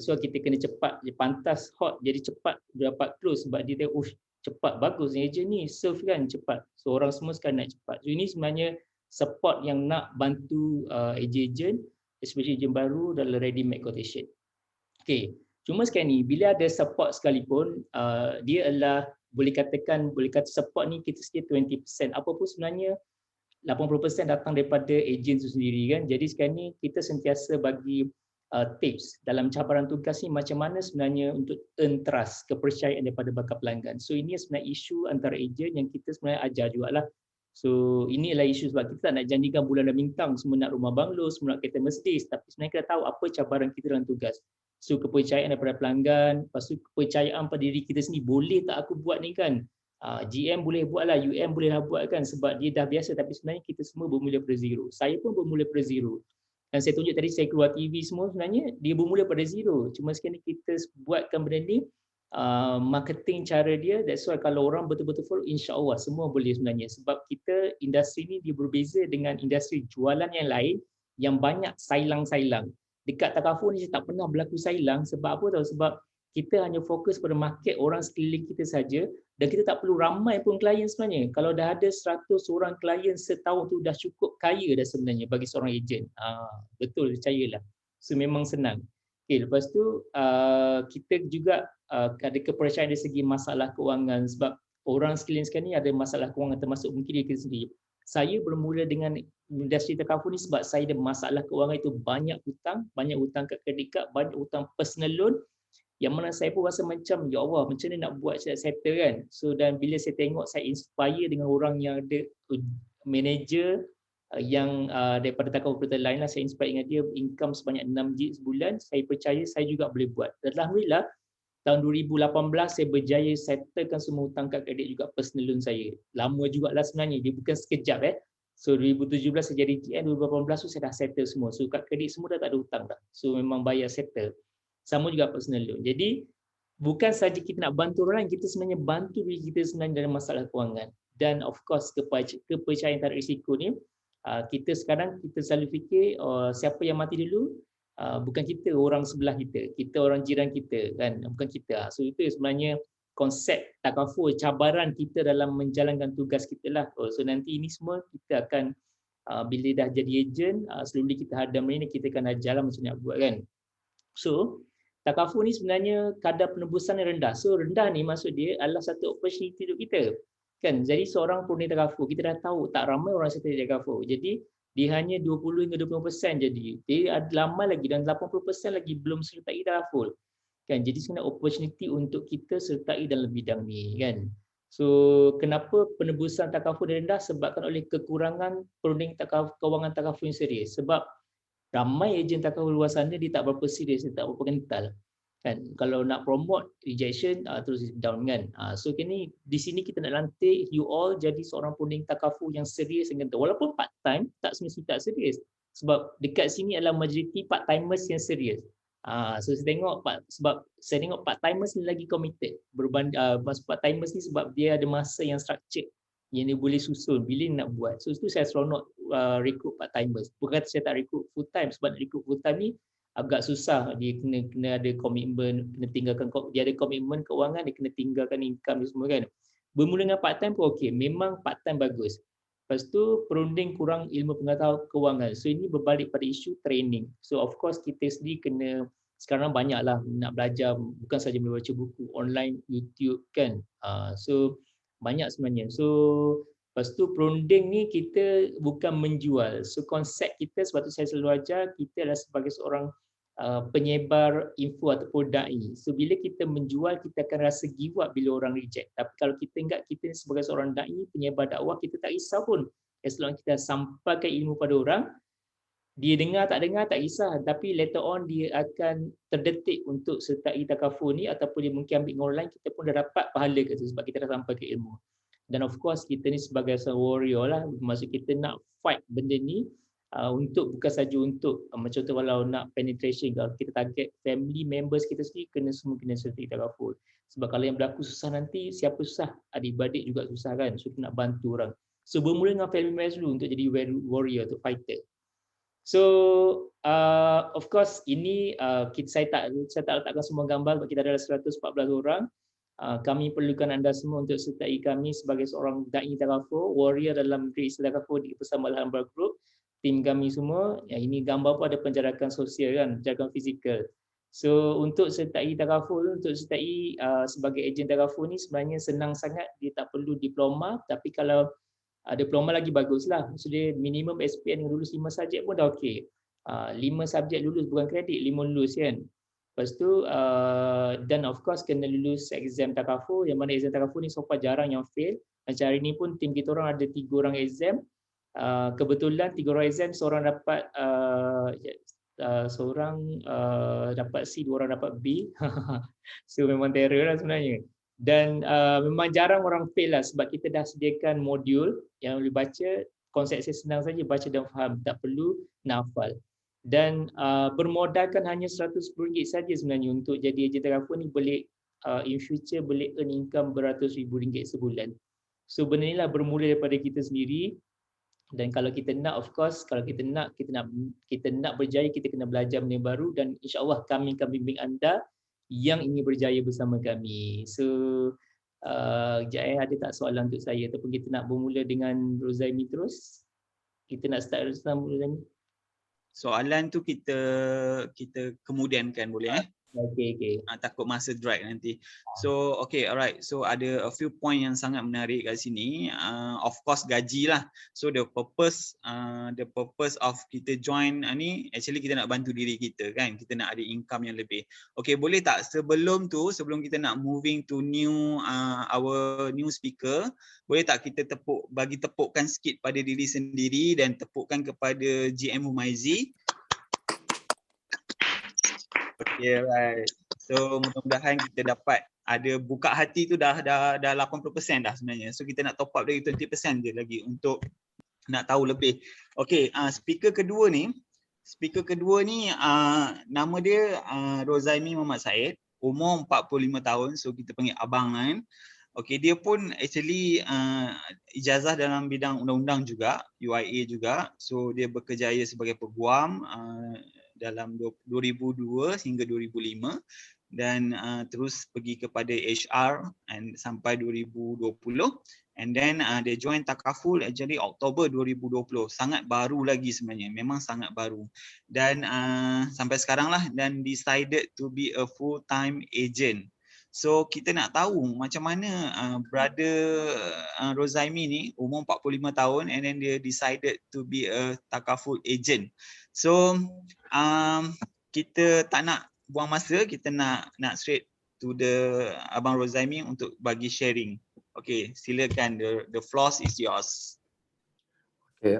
So kita kena cepat, dia pantas hot, jadi cepat dapat close sebab dia tengok, cepat, bagus ejen ni, serve kan cepat. So orang semua sekarang nak cepat. So ini sebenarnya support yang nak bantu ejen-ejen, especially ejen baru dalam ready made quotation. Okay, cuma sekarang ni bila ada support sekalipun, dia adalah boleh kata support ni kita sedia 20%. Apa pun sebenarnya 80% datang daripada ejen itu sendiri kan. Jadi sekarang ni kita sentiasa bagi tips dalam cabaran tugas ni macam mana sebenarnya untuk earn trust, kepercayaan daripada bakal pelanggan. So ini sebenarnya isu antara ejen yang kita sebenarnya ajar jugalah. So ini adalah isu sebab kita tak nak janjikan bulan dan bintang semua nak rumah banglo, semua nak kereta Mercedes, tapi sebenarnya kita tahu apa cabaran kita dalam tugas. So kepercayaan daripada pelanggan, lepas tu kepercayaan pada diri kita sendiri, boleh tak aku buat ni kan? GM boleh buat lah, UM boleh lah buat kan sebab dia dah biasa, tapi sebenarnya kita semua bermula pada zero. Saya pun bermula pada zero. Dan saya tunjuk tadi saya keluar TV semua sebenarnya dia bermula pada zero. Cuma sekarang ni kita buatkan benda ni marketing cara dia, that's why kalau orang betul-betul follow, insya-Allah semua boleh sebenarnya sebab kita industri ni dia berbeza dengan industri jualan yang lain yang banyak sailang-sailang. Dekat Takaful ni saya tak pernah berlaku sailang sebab apa tahu, sebab kita hanya fokus pada market orang sekeliling kita saja dan kita tak perlu ramai pun klien sebenarnya. Kalau dah ada 100 orang klien setahun tu dah cukup kaya dah sebenarnya bagi seorang ejen. Betul, percayalah. So memang senang. Okay, lepas tu kita juga ada kepercayaan dari segi masalah kewangan sebab orang sekeliling sekarang ni ada masalah kewangan termasuk mungkin dia sendiri. Saya bermula dengan industri Takaful ni sebab saya ada masalah kewangan itu banyak hutang kat kredit card, banyak hutang personal loan yang mana saya pun rasa macam ya Allah macam mana nak buat saya settle kan. So dan bila saya tengok saya inspire dengan orang yang ada manager yang daripada takaful lain lah, saya inspire dengan dia income sebanyak 6 JIT sebulan. Saya percaya saya juga boleh buat. Dan alhamdulillah tahun 2018 saya berjaya settlekan semua hutang kad kredit juga personal loan saya. Lama jugalah sebenarnya, dia bukan sekejap So 2017 saya jadi TN, 2018 tu saya dah settle semua. So kad kredit semua dah tak ada hutang dah. So memang bayar settle. Sama juga personal loan. Jadi bukan saja kita nak bantu orang lain, kita sebenarnya bantu diri kita sebenarnya dalam masalah kewangan. Dan of course kepercayaan tarik risiko ni, kita sekarang kita selalu fikir siapa yang mati dulu, bukan kita, orang sebelah kita orang jiran kita kan, bukan kita. So itu sebenarnya konsep takaful, cabaran kita dalam menjalankan tugas kita lah. So nanti ini semua kita akan bila dah jadi ejen, slowly kita hadam ini, kita akan jalan macam nak buat kan. So takaful ni sebenarnya kadar penebusan yang rendah. So rendah ni maksud dia adalah satu opportunity untuk kita. Kan, jadi seorang peronih takaful, kita dah tahu tak ramai orang settle di takaful. Jadi dia hanya 20 hingga 20% jadi. Dia ada lama lagi dan 80% lagi belum sertai takaful. Kan, jadi sebenarnya opportunity untuk kita sertai dalam bidang ni kan. So kenapa penebusan takaful rendah? Sebabkan oleh kekurangan peronih kewangan takaful yang serius. Sebab ramai ejen takaful luar sana dia tak berapa serius, dia tak berapa kental. Kan, kalau nak promote rejection terus down kan. So kini di sini kita nak lantik you all jadi seorang peronih takaful yang serius dengan tu. Walaupun part time tak semestinya tak serius. Sebab dekat sini adalah majoriti part timers yang serius. So saya tengok sebab saya tengok part timers ni lagi committed part timers ni sebab dia ada masa yang structured yang dia boleh susun bila nak buat. So itu saya seronok recruit part timers. Bukan saya tak recruit full time, sebab recruit full time ni agak susah, dia kena ada komitmen, kena tinggalkan, dia ada komitmen keuangan, dia kena tinggalkan income dia semua kan. Bermula dengan part time pun okey, memang part time bagus. Lepas tu perunding kurang ilmu pengetahuan keuangan. So ini berbalik pada isu training. So of course kita sendiri kena, sekarang banyaklah nak belajar, bukan saja membaca buku online, YouTube kan. So banyak sebenarnya. So lepas tu perunding ni kita bukan menjual. So konsep kita, sebab tu saya selalu ajar, kita adalah sebagai seorang penyebar info ataupun da'i. So bila kita menjual, kita akan rasa give up bila orang reject. Tapi kalau kita enggak, kita sebagai seorang da'i, penyebar dakwah, kita tak risau pun. As long kita sampaikan ilmu pada orang, dia dengar tak kisah, tapi later on dia akan terdetik untuk sertai takaful ni, ataupun dia mungkin ambil dengan orang lain, kita pun dah dapat pahala ke tu sebab kita dah sampaikan ilmu. Dan of course kita ni sebagai seorang warrior lah, maksud kita nak fight benda ni untuk bukan saja untuk macam tu, kalau nak penetration, kalau kita target family members kita sendiri, semua kena sertai takaful. Sebab kalau yang berlaku susah nanti, siapa susah? Adik-beradik juga susah kan. So kita nak bantu orang. So bermula dengan family members dulu untuk jadi warrior, untuk fighter. So of course ini saya tak letakkan semua gambar sebab kita ada 114 orang. Kami perlukan anda semua untuk sertai kami sebagai seorang da'i takaful, warrior dalam Islam takaful di bersama Al-Hambal Group. Tim kami semua, ini gambar pun ada penjarakan sosial kan, penjarakan fizikal. So untuk sertai takaful, untuk sertai sebagai ejen takaful ni sebenarnya senang sangat, dia tak perlu diploma, tapi kalau diploma lagi baguslah. So dia minimum SPM yang lulus 5 subjek pun dah okey. 5 subjek lulus, bukan kredit, 5 lulus kan. Lepas tu dan of course kena lulus exam takaful, yang mana exam takaful ni so far jarang yang fail. Macam hari ni pun tim kita orang ada 3 orang exam. Kebetulan 3 orang exam, seorang dapat dapat C, 2 orang dapat B. So memang terror lah sebenarnya. Dan memang jarang orang fail lah, sebab kita dah sediakan modul yang boleh baca. Konsep saya senang saja, baca dan faham, tak perlu nafal. Dan bermodalkan hanya RM110 saja sebenarnya untuk jadi ejen takaful ni, boleh in future boleh earn income beratus ribu ringgit sebulan. So benda ni lah bermula daripada kita sendiri. Dan kalau kita nak, of course, kalau kita nak berjaya, kita kena belajar benda baru, dan insya-Allah kami akan bimbing anda yang ingin berjaya bersama kami. So ada tak soalan untuk saya, ataupun kita nak bermula dengan Rozaimi terus? Kita nak start Rozaimi? Soalan tu kita kemudiankan boleh Okay. Takut masa drag nanti. So okay, alright. So ada a few point yang sangat menarik kat sini. Of course gaji lah. So the purpose of kita join ni actually kita nak bantu diri kita kan. Kita nak ada income yang lebih. Okay, boleh tak sebelum kita nak moving to our new speaker, boleh tak kita bagi tepukkan sikit pada diri sendiri dan tepukkan kepada GM Humaizi. Okay, right. So mudah-mudahan kita dapat ada buka hati tu dah 80% dah sebenarnya. So kita nak top up lagi 20% je lagi untuk nak tahu lebih. Okay, speaker kedua ni nama dia Rozaimi Muhammad Said, umur 45 tahun, so kita panggil abang kan. Okay, dia pun actually ijazah dalam bidang undang-undang juga, UIA juga. So dia berkejaya sebagai peguam dalam 2002 hingga 2005 dan terus pergi kepada HR and sampai 2020 and then dia join Takaful actually Oktober 2020. Sangat baru lagi sebenarnya, memang sangat baru. Dan sampai sekarang lah dan decided to be a full-time agent. So kita nak tahu macam mana brother Rozaimi ni umur 45 tahun and then dia decided to be a Takaful agent. So kita tak nak buang masa, kita nak straight to the Abang Rozaimi untuk bagi sharing. Okay, silakan, the floor is yours. Okay,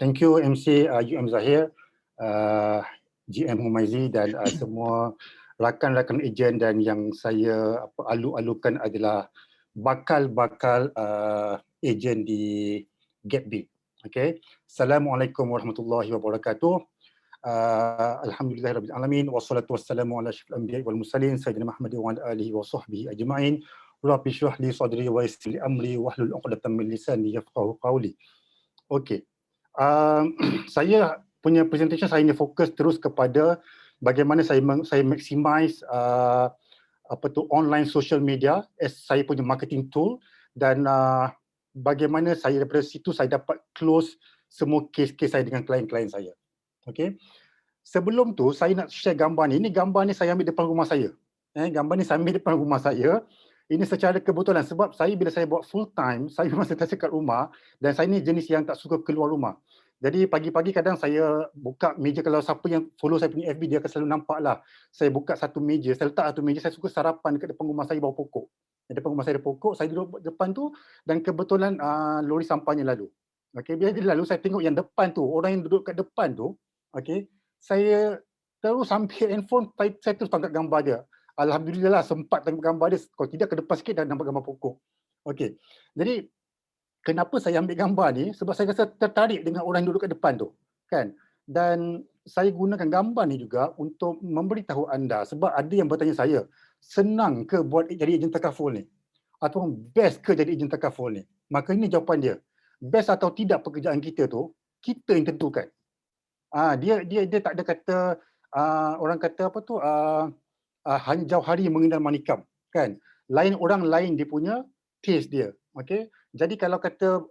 thank you MC UM Zahir, GM Humaizi dan semua rakan-rakan ejen dan yang saya alu-alukan adalah bakal ejen di GapB. Okay, Assalamualaikum warahmatullahi wabarakatuh. Alhamdulillahirabbil alamin wassalatu wassalamu ala asyrafil anbiya'i wal mursalin sayyidina Muhammadin wa ala alihi wa sahbihi ajma'in. Rabbi shrah li sadri wa yassir li amri wahlul 'uqdatam min lisani yafqahu qawli. Okey. Saya punya presentation saya ni fokus terus kepada bagaimana saya maximize online social media as saya punya marketing tool dan bagaimana saya daripada situ saya dapat close semua kes-kes saya dengan klien-klien saya. Okey. Sebelum tu saya nak share gambar ni. Ini gambar ni saya ambil depan rumah saya. Gambar ni saya ambil depan rumah saya. Ini secara kebetulan sebab saya bila saya buat full time, saya memang sentiasa kat rumah dan saya ni jenis yang tak suka keluar rumah. Jadi pagi-pagi kadang saya buka meja, kalau siapa yang follow saya punya FB dia akan selalu nampak lah. Saya buka satu meja, saya letak satu meja, saya suka sarapan dekat depan rumah saya bawah pokok. Depan rumah saya ada pokok, saya duduk depan tu dan kebetulan lori sampahnya lalu. Okey, bila dia lalu saya tengok yang depan tu, orang yang duduk kat depan tu, okey, saya terus ambil handphone, saya terus tangkap gambar dia. Alhamdulillah lah sempat tengok gambar dia, kalau tidak ke depan sikit dah nampak gambar pokok. Okey. Jadi kenapa saya ambil gambar ni? Sebab saya rasa tertarik dengan orang yang duduk kat depan tu, kan? Dan saya gunakan gambar ni juga untuk memberitahu anda sebab ada yang bertanya saya, senang ke buat jadi ejen takaful ni? Ataupun best ke jadi ejen takaful ni? Maka ini jawapan dia. Best atau tidak pekerjaan kita tu, kita yang tentukan. Dia tak ada kata orang kata apa tu hanya jauh hari mengenal manikam, kan? Orang lain dia punya taste dia. Okey. Jadi kalau kata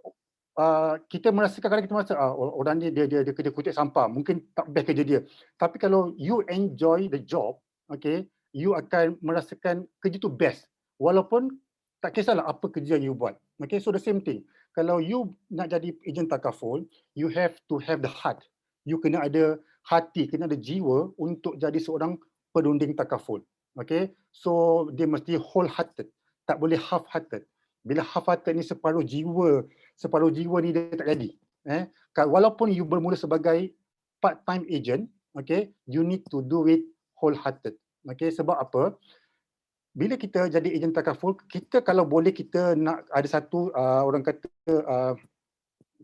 kita merasakan, kadang kita merasa orang ni dia kerja kutip sampah, mungkin tak best kerja dia. Tapi kalau you enjoy the job, okey, you akan merasakan kerja tu best. Walaupun tak kisahlah apa kerja you buat. Okey, so the same thing. Kalau you nak jadi ejen takaful, you have to have the heart. You kena ada hati, kena ada jiwa untuk jadi seorang perunding takaful. Okay, so dia mesti wholehearted, tak boleh half-hearted. Bila half-hearted ni separuh jiwa ni dia tak jadi. Walaupun you bermula sebagai part-time agent, okay, you need to do it wholehearted. Okay, sebab apa? Bila kita jadi ejen takaful, kita kalau boleh kita nak ada satu orang kata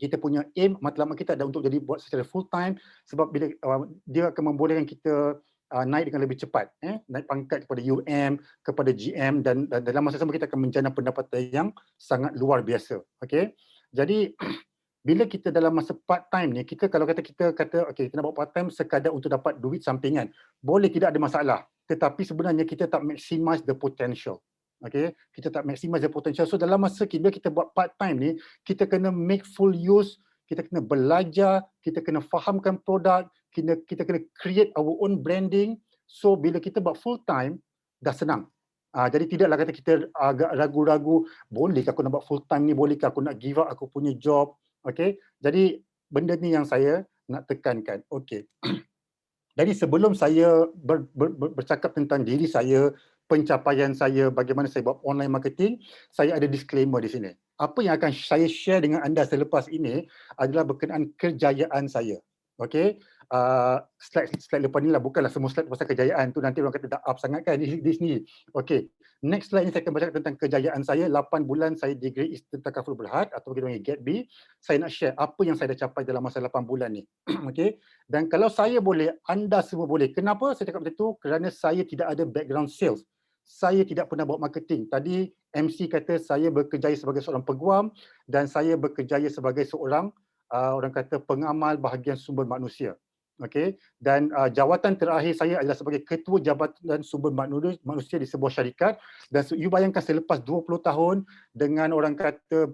kita punya aim, matlamat kita adalah untuk jadi buat secara full time sebab bila dia akan membolehkan kita naik dengan lebih cepat, naik pangkat kepada UM, kepada GM dan dalam masa sama kita akan menjana pendapatan yang sangat luar biasa. Okey. Jadi bila kita dalam masa part time ni, kita kalau kita kata okey kita nak buat part time sekadar untuk dapat duit sampingan, boleh, tidak ada masalah. Tetapi sebenarnya kita tak maximize the potential. Okey, kita tak maximize the potential. So dalam masa bila kita buat part time ni, kita kena make full use, kita kena belajar, kita kena fahamkan produk, kita kena create our own branding So bila kita buat full time, dah senang. Jadi tidaklah kata kita agak ragu-ragu, bolehkah aku nak buat full time ni, bolehkah aku nak give up aku punya job. Okay, jadi benda ni yang saya nak tekankan. Okay. Jadi sebelum saya bercakap tentang diri saya, pencapaian saya, bagaimana saya buat online marketing, saya ada disclaimer di sini. Apa yang akan saya share dengan anda selepas ini adalah berkenaan kejayaan saya. Okay, slide lepas ni lah, bukanlah semua slide pasal kejayaan tu, nanti orang kata dah up sangat kan di sini. Okay, next slide ni saya akan bercakap tentang kejayaan saya. 8 bulan saya di Great Eastern Takaful Berhad atau kita panggil GET B. Saya nak share apa yang saya dah capai dalam masa 8 bulan ni. Okay, dan kalau saya boleh, anda semua boleh. Kenapa saya cakap macam tu? Kerana saya tidak ada background sales. Saya tidak pernah buat marketing. Tadi MC kata saya berkerjaya sebagai seorang peguam dan saya berkerjaya sebagai seorang orang kata pengamal bahagian sumber manusia. Okey, dan jawatan terakhir saya adalah sebagai ketua jabatan sumber manusia di sebuah syarikat. Dan you bayangkan selepas 20 tahun dengan orang kata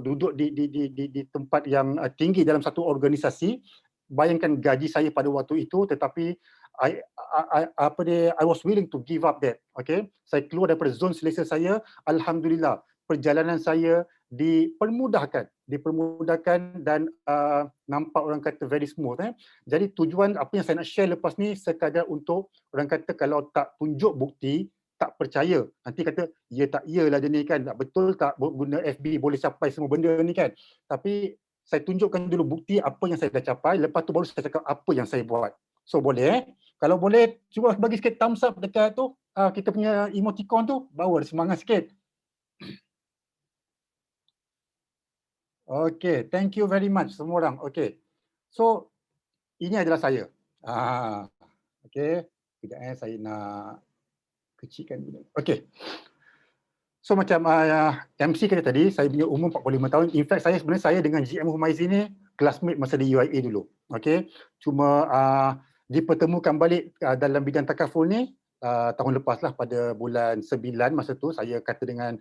duduk di tempat yang tinggi dalam satu organisasi, bayangkan gaji saya pada waktu itu, tetapi I was willing to give up that. Okay, saya keluar daripada zon selesa saya. Alhamdulillah, perjalanan saya dipermudahkan dan nampak orang kata very smooth. Jadi tujuan apa yang saya nak share lepas ni sekadar untuk orang kata kalau tak tunjuk bukti, tak percaya. Nanti kata, ya tak iyalah dia ni kan, tak betul tak guna FB boleh capai semua benda ni kan. Tapi saya tunjukkan dulu bukti apa yang saya dah capai, lepas tu baru saya cakap apa yang saya buat. So boleh kalau boleh cuba bagi sikit thumbs up dekat tu, kita punya emoticon tu, bawa semangat sikit. Okay, thank you very much semua orang. Okay, so ini adalah saya. Okay, sekejap saya nak kecilkan dulu. Okay, so macam MC kata tadi, saya punya umur 45 tahun. In fact, sebenarnya saya dengan GM Humaizi ni classmate masa di UIA dulu. Okay, cuma dipertemukan balik dalam bidang takaful ni tahun lepas lah, pada bulan 9 masa tu saya kata dengan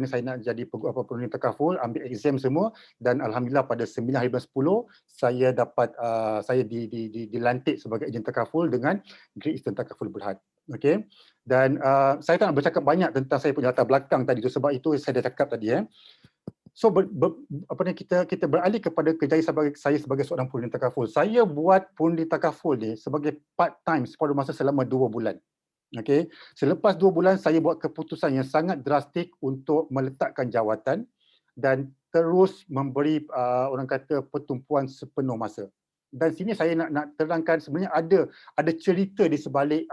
saya nak jadi penulis takaful, ambil exam semua, dan alhamdulillah pada 9 hari bulan 10 saya dapat saya dilantik sebagai ejen takaful dengan Great Eastern Takaful Berhad. Okey, dan saya tak nak bercakap banyak tentang saya punya latar belakang tadi tu, sebab itu saya dah cakap tadi. So kita beralih kepada kejayaan saya sebagai seorang penulis takaful. Saya buat penulis takaful ni sebagai part time separuh masa selama 2 bulan. Okey, selepas 2 bulan saya buat keputusan yang sangat drastik untuk meletakkan jawatan dan terus memberi orang kata pertumpuan sepenuh masa. Dan sini saya nak terangkan sebenarnya ada cerita di sebalik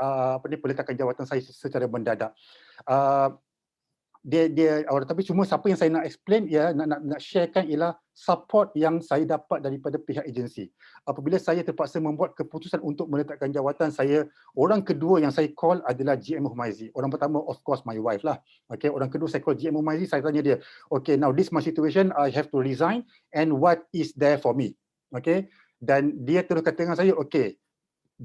peletakan jawatan saya secara mendadak. Tapi cuma siapa yang saya nak explain nak sharekan ialah support yang saya dapat daripada pihak agensi. Apabila saya terpaksa membuat keputusan untuk meletakkan jawatan saya, orang kedua yang saya call adalah GM Humaizi. Orang pertama of course my wife lah. Okay, orang kedua saya call GM Humaizi, saya tanya dia, okay, now this my situation, I have to resign and what is there for me? Okay, dan dia terus kata dengan saya, okay,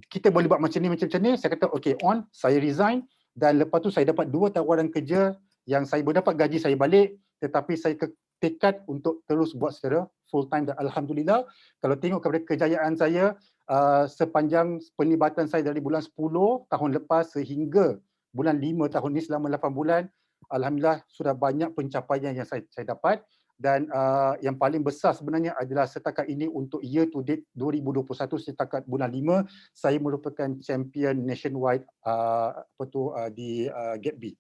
kita boleh buat macam ni. Saya kata okay, on, saya resign, dan lepas tu saya dapat 2 tawaran kerja yang saya berdapat gaji saya balik, tetapi saya tekad untuk terus buat secara full time. Dan alhamdulillah, kalau tengok kepada kejayaan saya sepanjang penlibatan saya dari bulan 10 tahun lepas sehingga bulan 5 tahun ni, selama 8 bulan, alhamdulillah sudah banyak pencapaian yang saya dapat. Dan yang paling besar sebenarnya adalah setakat ini untuk year to date 2021, setakat bulan 5 saya merupakan champion nationwide di GET B.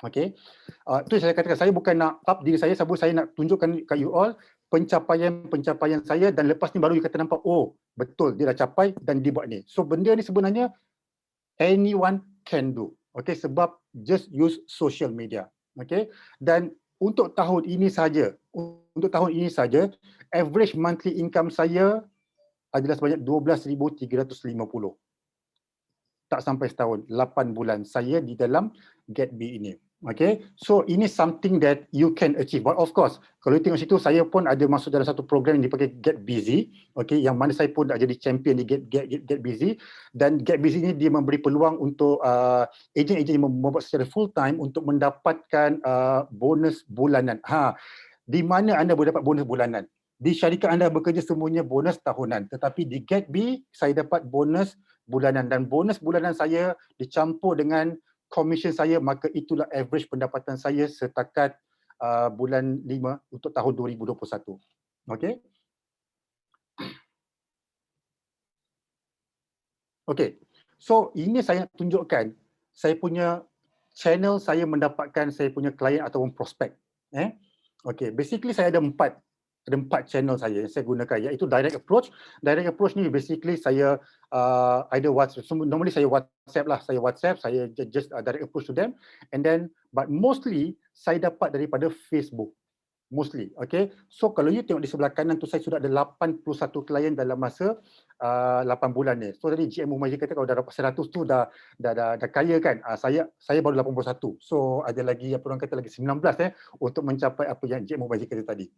Okay, itu saya katakan, saya bukan nak up diri saya, saya nak tunjukkan kat you all pencapaian saya, dan lepas ni baru you kata nampak, oh betul dia dah capai dan dia buat ni. So benda ni sebenarnya anyone can do. Okay, sebab just use social media. Okay, dan untuk tahun ini saja, average monthly income saya adalah sebanyak 12,350. Tak sampai setahun, 8 bulan saya di dalam GET B ini. Okay, so ini something that you can achieve. But of course, kalau you tengok situ, saya pun ada masuk dalam satu program yang dipanggil Get Busy. Okay, yang mana saya pun dah jadi champion di Get Busy. Dan Get Busy ini dia memberi peluang untuk ejen-ejen yang membuat secara full time untuk mendapatkan bonus bulanan. Di mana anda boleh dapat bonus bulanan? Di syarikat anda bekerja semuanya bonus tahunan, tetapi di GetB saya dapat bonus bulanan, dan bonus bulanan saya dicampur dengan komisen saya, maka itulah average pendapatan saya setakat bulan 5 untuk tahun 2021. Okey. Okey. So ini saya tunjukkan saya punya channel saya mendapatkan saya punya klien ataupun prospek. Okey, basically saya ada empat channel saya yang saya gunakan, iaitu direct approach. Direct approach ni basically saya either WhatsApp, normally saya WhatsApp, saya just direct approach to them, and then but mostly saya dapat daripada Facebook. Mostly, okay. So kalau you tengok di sebelah kanan tu, saya sudah ada 81 klien dalam masa 8 bulan ni. So tadi GM Muhammad kata kalau dah dapat 100 tu dah kaya kan. Saya baru 81. So ada lagi apa orang kata lagi 19 untuk mencapai apa yang GM Muhammad kata tadi.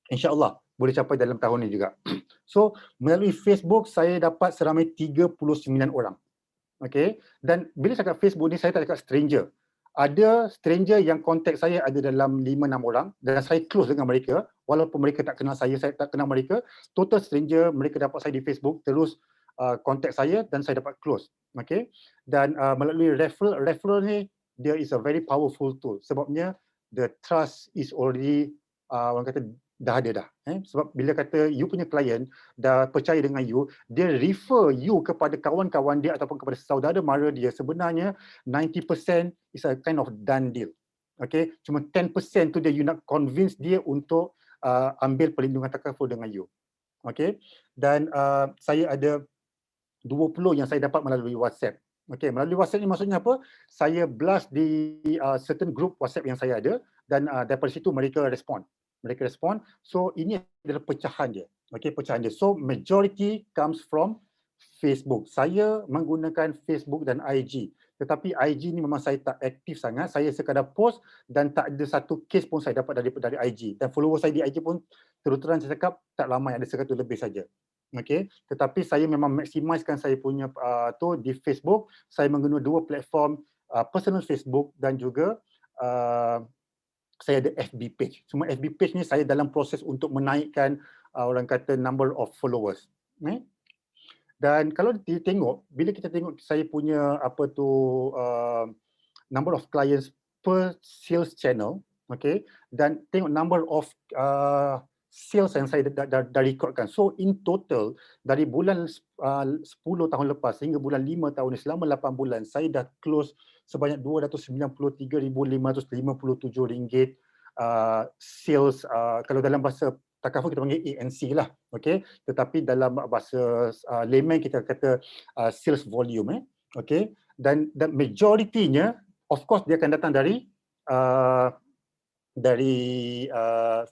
InsyaAllah boleh capai dalam tahun ni juga. So melalui Facebook saya dapat seramai 39 orang. Okay. Dan bila cakap Facebook ni saya tak cakap stranger. Ada stranger yang kontak saya ada dalam 5-6 orang dan saya close dengan mereka walaupun mereka tak kenal saya tak kenal mereka. Total stranger, mereka dapat saya di Facebook, terus kontak saya dan saya dapat close. Okay. Dan melalui referral ni, dia is a very powerful tool sebabnya the trust is already orang kata dah ada dah. Sebab bila kata you punya klien dah percaya dengan you, dia refer you kepada kawan-kawan dia ataupun kepada saudara mara dia, sebenarnya 90% is a kind of done deal. Okay, cuma 10% tu dia you nak convince dia untuk ambil perlindungan takaful dengan you. Okay, dan saya ada 20 yang saya dapat melalui WhatsApp. Okay, melalui WhatsApp ni maksudnya apa? Saya blast di certain group WhatsApp yang saya ada dan daripada situ mereka respon. So ini adalah pecahan dia. Okay, pecahan dia. So majority comes from Facebook. Saya menggunakan Facebook dan IG. Tetapi IG ni memang saya tak aktif sangat. Saya sekadar post dan tak ada satu case pun saya dapat dari IG. Dan follower saya di IG pun terus terang saya cakap tak ramai, ada 100 lebih saja. Okay. Tetapi saya memang maximiskan saya punya tu di Facebook. Saya mengguna dua platform, personal Facebook dan juga saya ada FB page. Cuma FB page ni saya dalam proses untuk menaikkan orang kata number of followers. Dan kalau ditengok, bila kita tengok saya punya apa tu number of clients per sales channel, okay, dan tengok number of sales yang saya dah rekodkan. So in total dari bulan 10 tahun lepas hingga bulan 5 tahun ni, selama 8 bulan saya dah close sebanyak RM293,557 sales, kalau dalam bahasa takaful kita panggil ANC lah, okay. Tetapi dalam bahasa layman kita kata sales volume, okay. Dan majoritinya of course dia akan datang dari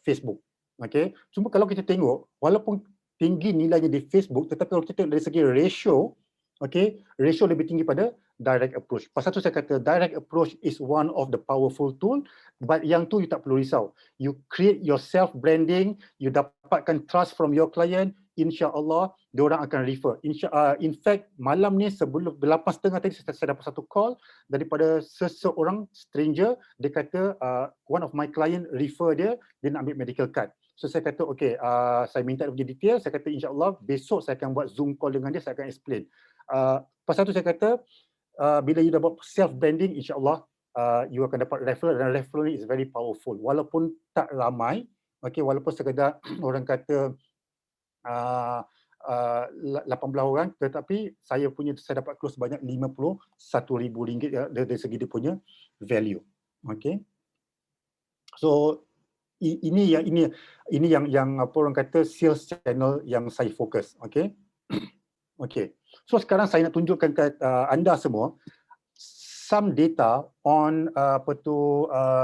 Facebook. Okay. Cuma kalau kita tengok, walaupun tinggi nilainya di Facebook, tetapi kalau kita tengok dari segi ratio, okay, ratio lebih tinggi pada direct approach. Pasal tu saya kata direct approach is one of the powerful tool, but yang tu you tak perlu risau. You create your self branding, you dapatkan trust from your client, insya-Allah diorang akan refer. In fact, malam ni sebelum 8.30 tadi saya dapat satu call daripada seseorang stranger, dia kata one of my client refer dia nak ambil medical card. So saya kata okay, saya minta dia punya detail, saya kata insya-Allah besok saya akan buat Zoom call dengan dia, saya akan explain. Pasal tu saya kata bila you dah buat self branding, insya-Allah you akan dapat referral, dan referral is very powerful walaupun tak ramai, okay, walaupun sekedar orang kata 18 orang, tetapi saya dapat close banyak RM51,000 dari segi dia punya value. Okay. So ini yang apa orang kata sales channel yang saya fokus. Okay. Okay. So sekarang saya nak tunjukkan ke anda semua some data on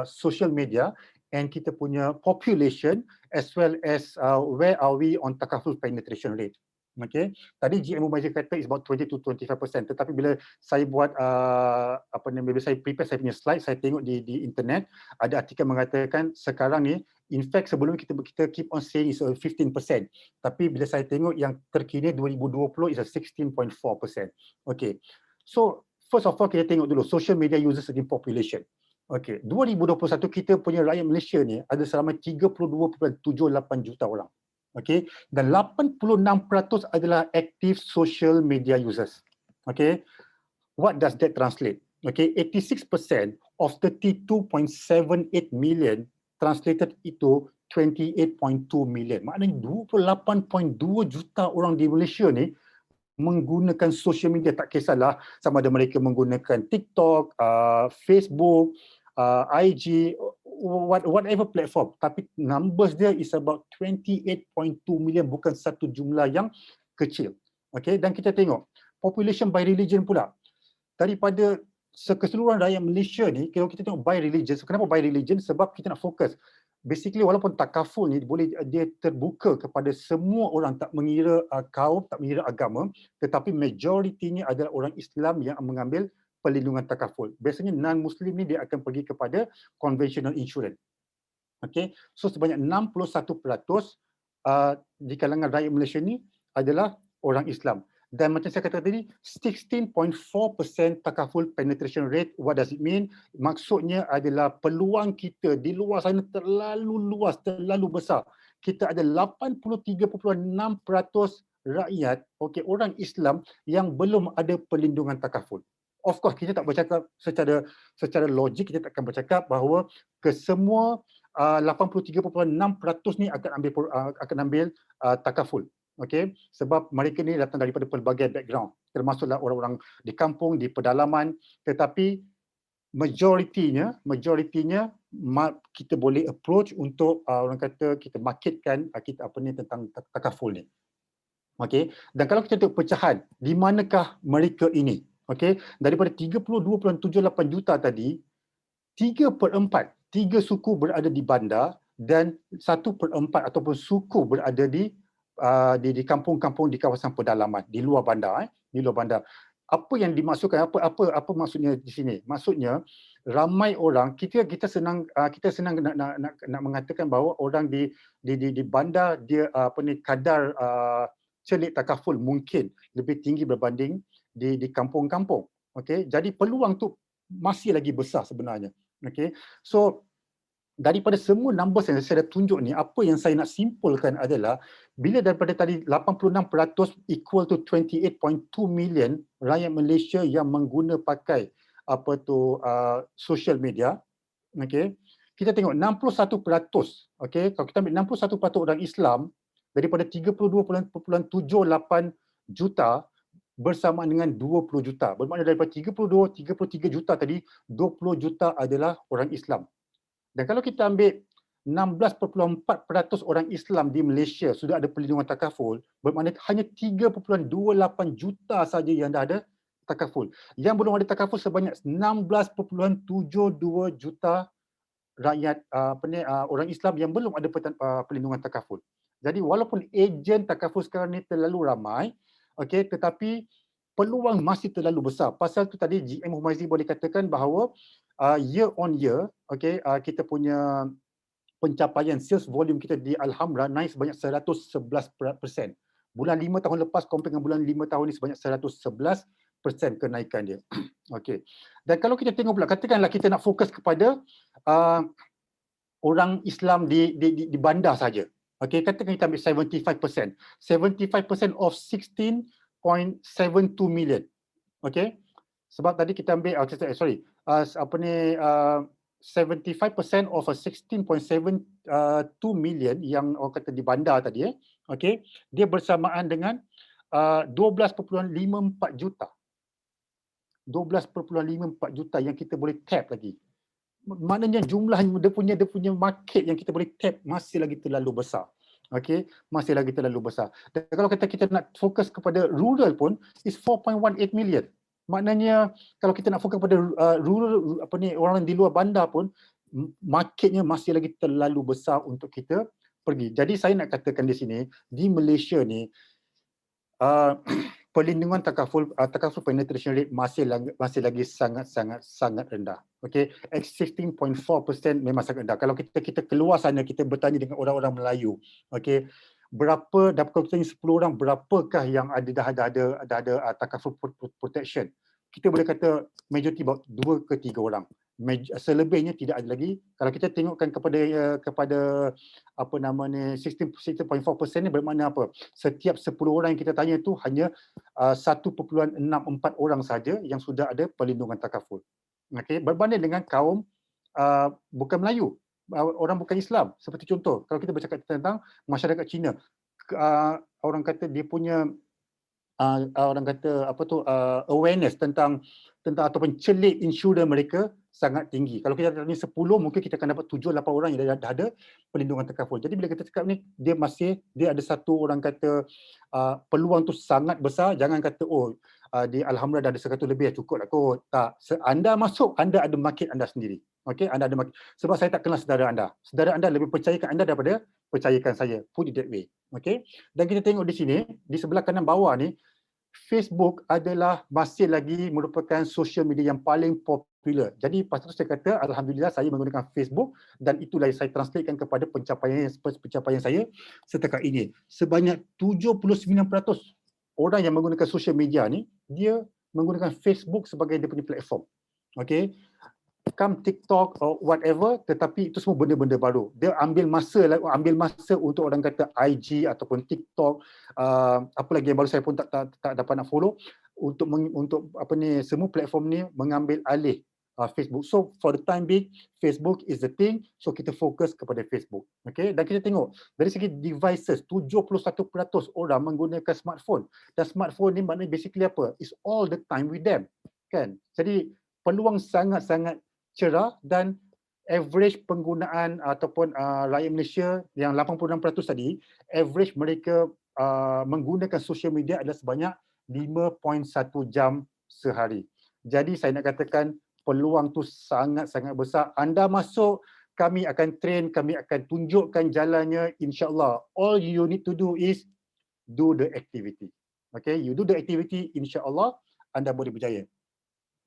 social media and kita punya population as well as where are we on takaful penetration rate. Okay. Tadi GM Muhammad kata is about 20 to 25%, tetapi bila saya buat bila saya prepare saya punya slide, saya tengok di internet ada artikel mengatakan sekarang ni, in fact sebelum kita keep on saying is 15%, tapi bila saya tengok yang terkini 2020 is a 16.4%. Okay. So first of all kita tengok dulu social media users against population. Okay, 2021 kita punya rakyat Malaysia ni ada selama 32.78 juta orang. Okay, dan 86% adalah active social media users. Okay, what does that translate? Okay, 86% of 32.78 million translated itu 28.2 million. Maknanya 28.2 juta orang di Malaysia ni menggunakan social media, tak kisahlah sama ada mereka menggunakan TikTok, Facebook, IG, whatever platform, tapi numbers dia is about 28.2 million, bukan satu jumlah yang kecil. Okay, dan kita tengok population by religion pula. Daripada keseluruhan rakyat Malaysia ni, kalau kita tengok by religion, kenapa by religion? Sebab kita nak fokus. Basically walaupun takaful ni boleh dia terbuka kepada semua orang, tak mengira kaum, tak mengira agama, tetapi majoritinya adalah orang Islam yang mengambil perlindungan takaful. Biasanya non-Muslim ni dia akan pergi kepada conventional insurance. Okay, so sebanyak 61% di kalangan rakyat Malaysia ni adalah orang Islam. Dan macam saya kata tadi, 16.4% takaful penetration rate. What does it mean? Maksudnya adalah peluang kita di luar sana terlalu luas, terlalu besar. Kita ada 83.6% rakyat, okay, orang Islam yang belum ada perlindungan takaful. Of course, kita tak bercakap secara logik, kita tak akan bercakap bahawa kesemua 83.6% ni akan ambil takaful. Okay, sebab mereka ni datang daripada pelbagai background, termasuklah orang-orang di kampung, di pedalaman, tetapi majoritinya kita boleh approach untuk orang kata kita marketkan kita apa ni tentang takaful ni. Okay, dan kalau kita tengok pecahan, di manakah mereka ini? Okay, daripada 32.78 juta tadi, 3/4, 3 suku berada di bandar dan 1/4 ataupun suku berada di kampung-kampung di kawasan pedalaman, di luar bandar, di luar bandar. Apa yang dimaksudkan, apa maksudnya di sini? Maksudnya ramai orang, kita senang nak mengatakan bahawa orang di bandar dia kadar celik takaful mungkin lebih tinggi berbanding di kampung-kampung. Okey, jadi peluang tu masih lagi besar sebenarnya. Okey, so daripada semua numbers yang saya dah tunjuk ni, apa yang saya nak simpulkan adalah bila daripada tadi 86% equal to 28.2 million rakyat Malaysia yang pakai social media, okey, kita tengok 61%, okey, kalau kita ambil 61% orang Islam daripada 32.78 juta bersamaan dengan 20 juta. Bermakna daripada 33 juta tadi, 20 juta adalah orang Islam. Dan kalau kita ambil 16.4% orang Islam di Malaysia sudah ada perlindungan takaful, bermakna hanya 3.28 juta saja yang dah ada takaful. Yang belum ada takaful sebanyak 16.72 juta rakyat orang Islam yang belum ada perlindungan takaful. Jadi walaupun ejen takaful sekarang ni terlalu ramai, okey, tetapi peluang masih terlalu besar. Pasal tu tadi GM Humayzi boleh katakan bahawa year on year, okay, kita punya pencapaian sales volume kita di Alhamra naik sebanyak 111%. Bulan 5 tahun lepas compare dengan bulan 5 tahun ni sebanyak 111% kenaikan dia. Okay. Dan kalau kita tengok pula, katakanlah kita nak fokus kepada orang Islam di bandar saja. Okay, katakan kita ambil 75%. 75% of 16.72 million. Okay. Sebab tadi kita ambil 75% of a 16.72 million yang orang kata di bandar tadi, okay, dia bersamaan dengan 12.54 juta. 12.54 juta yang kita boleh tap lagi. Maknanya jumlah dia punya market yang kita boleh tap masih lagi terlalu besar. Okey, masih lagi terlalu besar. Dan kalau kita nak fokus kepada rural pun is 4.18 million. Maknanya kalau kita nak fokus kepada rural orang di luar bandar pun marketnya masih lagi terlalu besar untuk kita pergi. Jadi saya nak katakan di sini di Malaysia ni perlindungan takaful penetration rate masih lagi sangat rendah. Okey, 16.4% memang sangat rendah. Kalau kita keluar sana, kita bertanya dengan orang-orang Melayu, okey, berapa dapat kalau kita tanya 10 orang berapakah yang dah ada takaful protection? Kita boleh kata majority about 2 ke 3 orang. selebihnya tidak ada lagi. Kalau kita tengokkan kepada apa namanya 16.4% ni bermakna apa? Setiap 10 orang yang kita tanya itu hanya 1.64 orang saja yang sudah ada perlindungan takaful. Okey, berbanding dengan kaum bukan Melayu, orang bukan Islam. Seperti contoh, kalau kita bercakap tentang masyarakat Cina, orang kata dia punya orang kata apa tu awareness tentang ataupun celik insurans mereka sangat tinggi. Kalau kita tanya 10, mungkin kita akan dapat 7-8 orang yang dah ada perlindungan takaful. Jadi bila kita cakap ni, dia ada satu orang kata peluang tu sangat besar. Jangan kata dia alhamdulillah dah ada 100 lebih, cukup lah kot. Tak, anda masuk, anda ada market anda sendiri. Okey, anda ada market. Sebab saya tak kenal saudara anda. Saudara anda lebih percayakan anda daripada percayakan saya. Put it that way. Okey. Dan kita tengok di sini, di sebelah kanan bawah ni, Facebook adalah masih lagi merupakan social media yang paling popular. Jadi pasal tu saya kata alhamdulillah saya menggunakan Facebook dan itulah yang saya translatekan kepada pencapaian saya setakat ini. Sebanyak 79% orang yang menggunakan social media ni dia menggunakan Facebook sebagai dia punya platform. Okey. Come TikTok or whatever, tetapi itu semua benda-benda baru. Dia ambil masa untuk orang kata IG ataupun TikTok, apa lagi yang baru saya pun tak dapat nak follow, untuk apa ni, semua platform ni mengambil alih Facebook. So for the time being, Facebook is the thing, so kita fokus kepada Facebook. Okay, dan kita tengok dari segi devices, 71% orang menggunakan smartphone, dan smartphone ni maknanya basically apa? It's all the time with them, kan? Jadi peluang sangat-sangat cerah, dan average penggunaan ataupun rakyat Malaysia yang 86% tadi, average mereka menggunakan social media adalah sebanyak 5.1 jam sehari. Jadi saya nak katakan peluang tu sangat-sangat besar. Anda masuk, kami akan train, kami akan tunjukkan jalannya, insya-Allah. All you need to do is do the activity. Okay, you do the activity, insya-Allah anda boleh berjaya.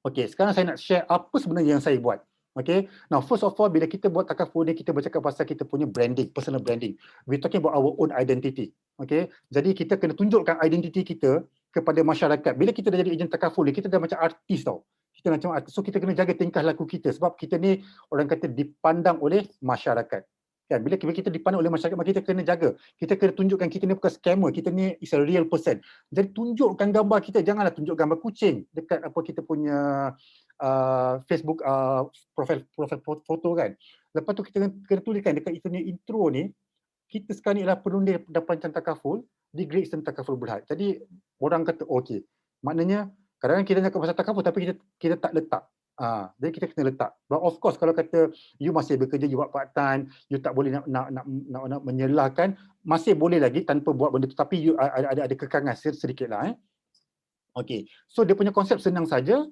Okay, sekarang saya nak share apa sebenarnya yang saya buat. Okay, now first of all, bila kita buat takaful ni, kita bercakap pasal kita punya branding, personal branding. We're talking about our own identity. Okay, jadi kita kena tunjukkan identiti kita kepada masyarakat. Bila kita dah jadi ejen takaful ni, kita dah macam artis tau. Kita macam artis. So kita kena jaga tingkah laku kita, sebab kita ni orang kata dipandang oleh masyarakat. Kan, bila kita dipandang oleh masyarakat, maka kita kena jaga. Kita kena tunjukkan kita ni bukan scammer, kita ni is a real person. Jadi tunjukkan gambar kita, janganlah tunjuk gambar kucing dekat apa kita punya Facebook profile foto kan. Lepas tu kita kena tuliskan dekat itu ni intro ni, kita sekarang ni adalah penundir dan perancang takaful di Great Eastern Takaful Berhad. Jadi orang kata okey, maknanya kadang-kadang kita cakap pasal takaful tapi kita tak letak. Jadi kita kena letak. But of course kalau kata you masih bekerja, you buat part time, you tak boleh nak menyelahkan, masih boleh lagi tanpa buat benda tu, tapi you ada kekangan sedikit lah. Okay, so dia punya konsep senang saja,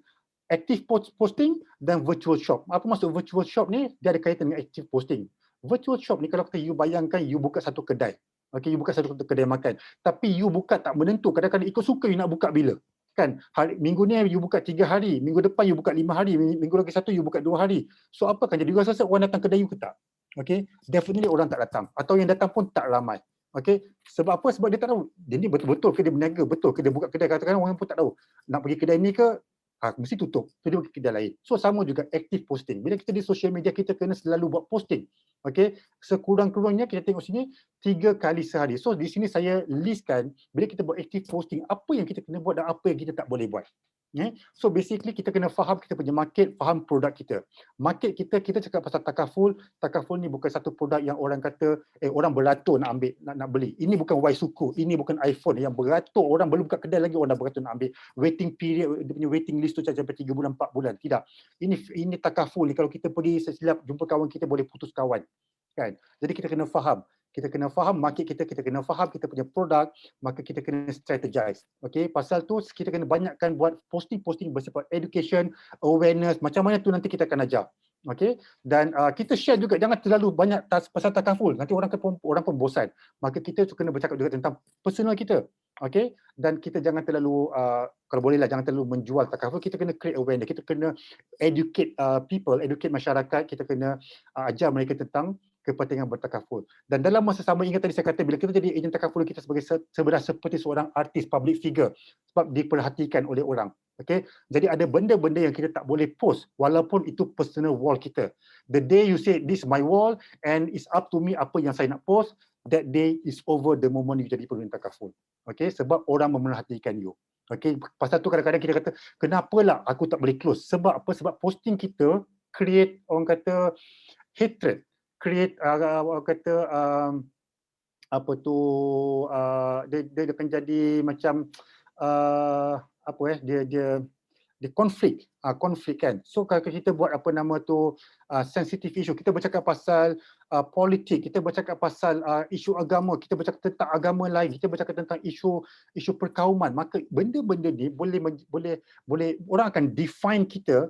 active posting dan virtual shop. Apa maksud virtual shop ni? Dia ada kaitan dengan active posting. Virtual shop ni kalau kata you bayangkan you buka satu kedai. Okay, you buka satu kedai makan, tapi you buka tak menentu, kadang-kadang ikut suka you nak buka bila. Kan, minggu ni you buka 3 hari, minggu depan you buka 5 hari, minggu lagi satu you buka 2 hari. So apa akan jadi? You rasa orang datang kedai you ke tak? Okay, definitely orang tak datang, atau yang datang pun tak ramai. Okay, sebab apa? Sebab dia tak tahu dia ni betul-betul ke dia berniaga, betul ke dia buka kedai. Kadang-kadang orang pun tak tahu nak pergi kedai ni ke mesti tutup, so dia pergi kedai lain. So sama juga active posting. Bila kita di social media, kita kena selalu buat posting. Okay, sekurang-kurangnya kita tengok sini 3 kali sehari. So di sini saya listkan bila kita buat active posting, apa yang kita kena buat dan apa yang kita tak boleh buat. So basically kita kena faham kita punya market, faham produk kita. Market kita cakap pasal takaful. Takaful ni bukan satu produk yang orang kata orang beratur nak ambil, nak beli. Ini bukan Ysuku, ini bukan iPhone yang beratur, orang belum buka kedai lagi orang dah beratur nak ambil. Waiting period, dia punya waiting list tu sampai 3 bulan 4 bulan. Tidak. Ini takaful ni, kalau kita pergi sesilap jumpa kawan kita boleh putus kawan. Kan? Jadi kita kena faham. Kita kena faham market kita kena faham kita punya produk, maka kita kena strategize. Okay, pasal tu kita kena banyakkan buat posting-posting bersifat education, awareness, macam mana tu nanti kita akan ajar. Okay, dan kita share juga, jangan terlalu banyak pasal takaful, nanti orang pun bosan. Maka kita kena bercakap juga tentang personal kita. Okay, dan kita jangan terlalu kalau boleh lah jangan terlalu menjual takaful. Kita kena create awareness, kita kena educate people, educate masyarakat, kita kena ajar mereka tentang kepentingan bertakaful. Dan dalam masa sama, ingat tadi saya kata bila kita jadi ejen takaful, kita sebenarnya seperti seorang artis, public figure, sebab diperhatikan oleh orang. Okay, jadi ada benda-benda yang kita tak boleh post walaupun itu personal wall kita. The day you say this is my wall and it's up to me apa yang saya nak post, that day is over the moment you jadi pemerintah takaful. Okay, sebab orang memerhatikan you. Okay, pasal tu kadang-kadang kita kata, kenapalah aku tak boleh close? Sebab apa? Sebab posting kita create, orang kata, hatred, create orang kata apa tu, dia akan jadi macam dia konflik kan. So kalau kita buat apa nama tu sensitive issue, kita bercakap pasal politik, kita bercakap pasal isu agama, kita bercakap tentang agama lain, kita bercakap tentang isu perkauman, maka benda-benda ni boleh orang akan define kita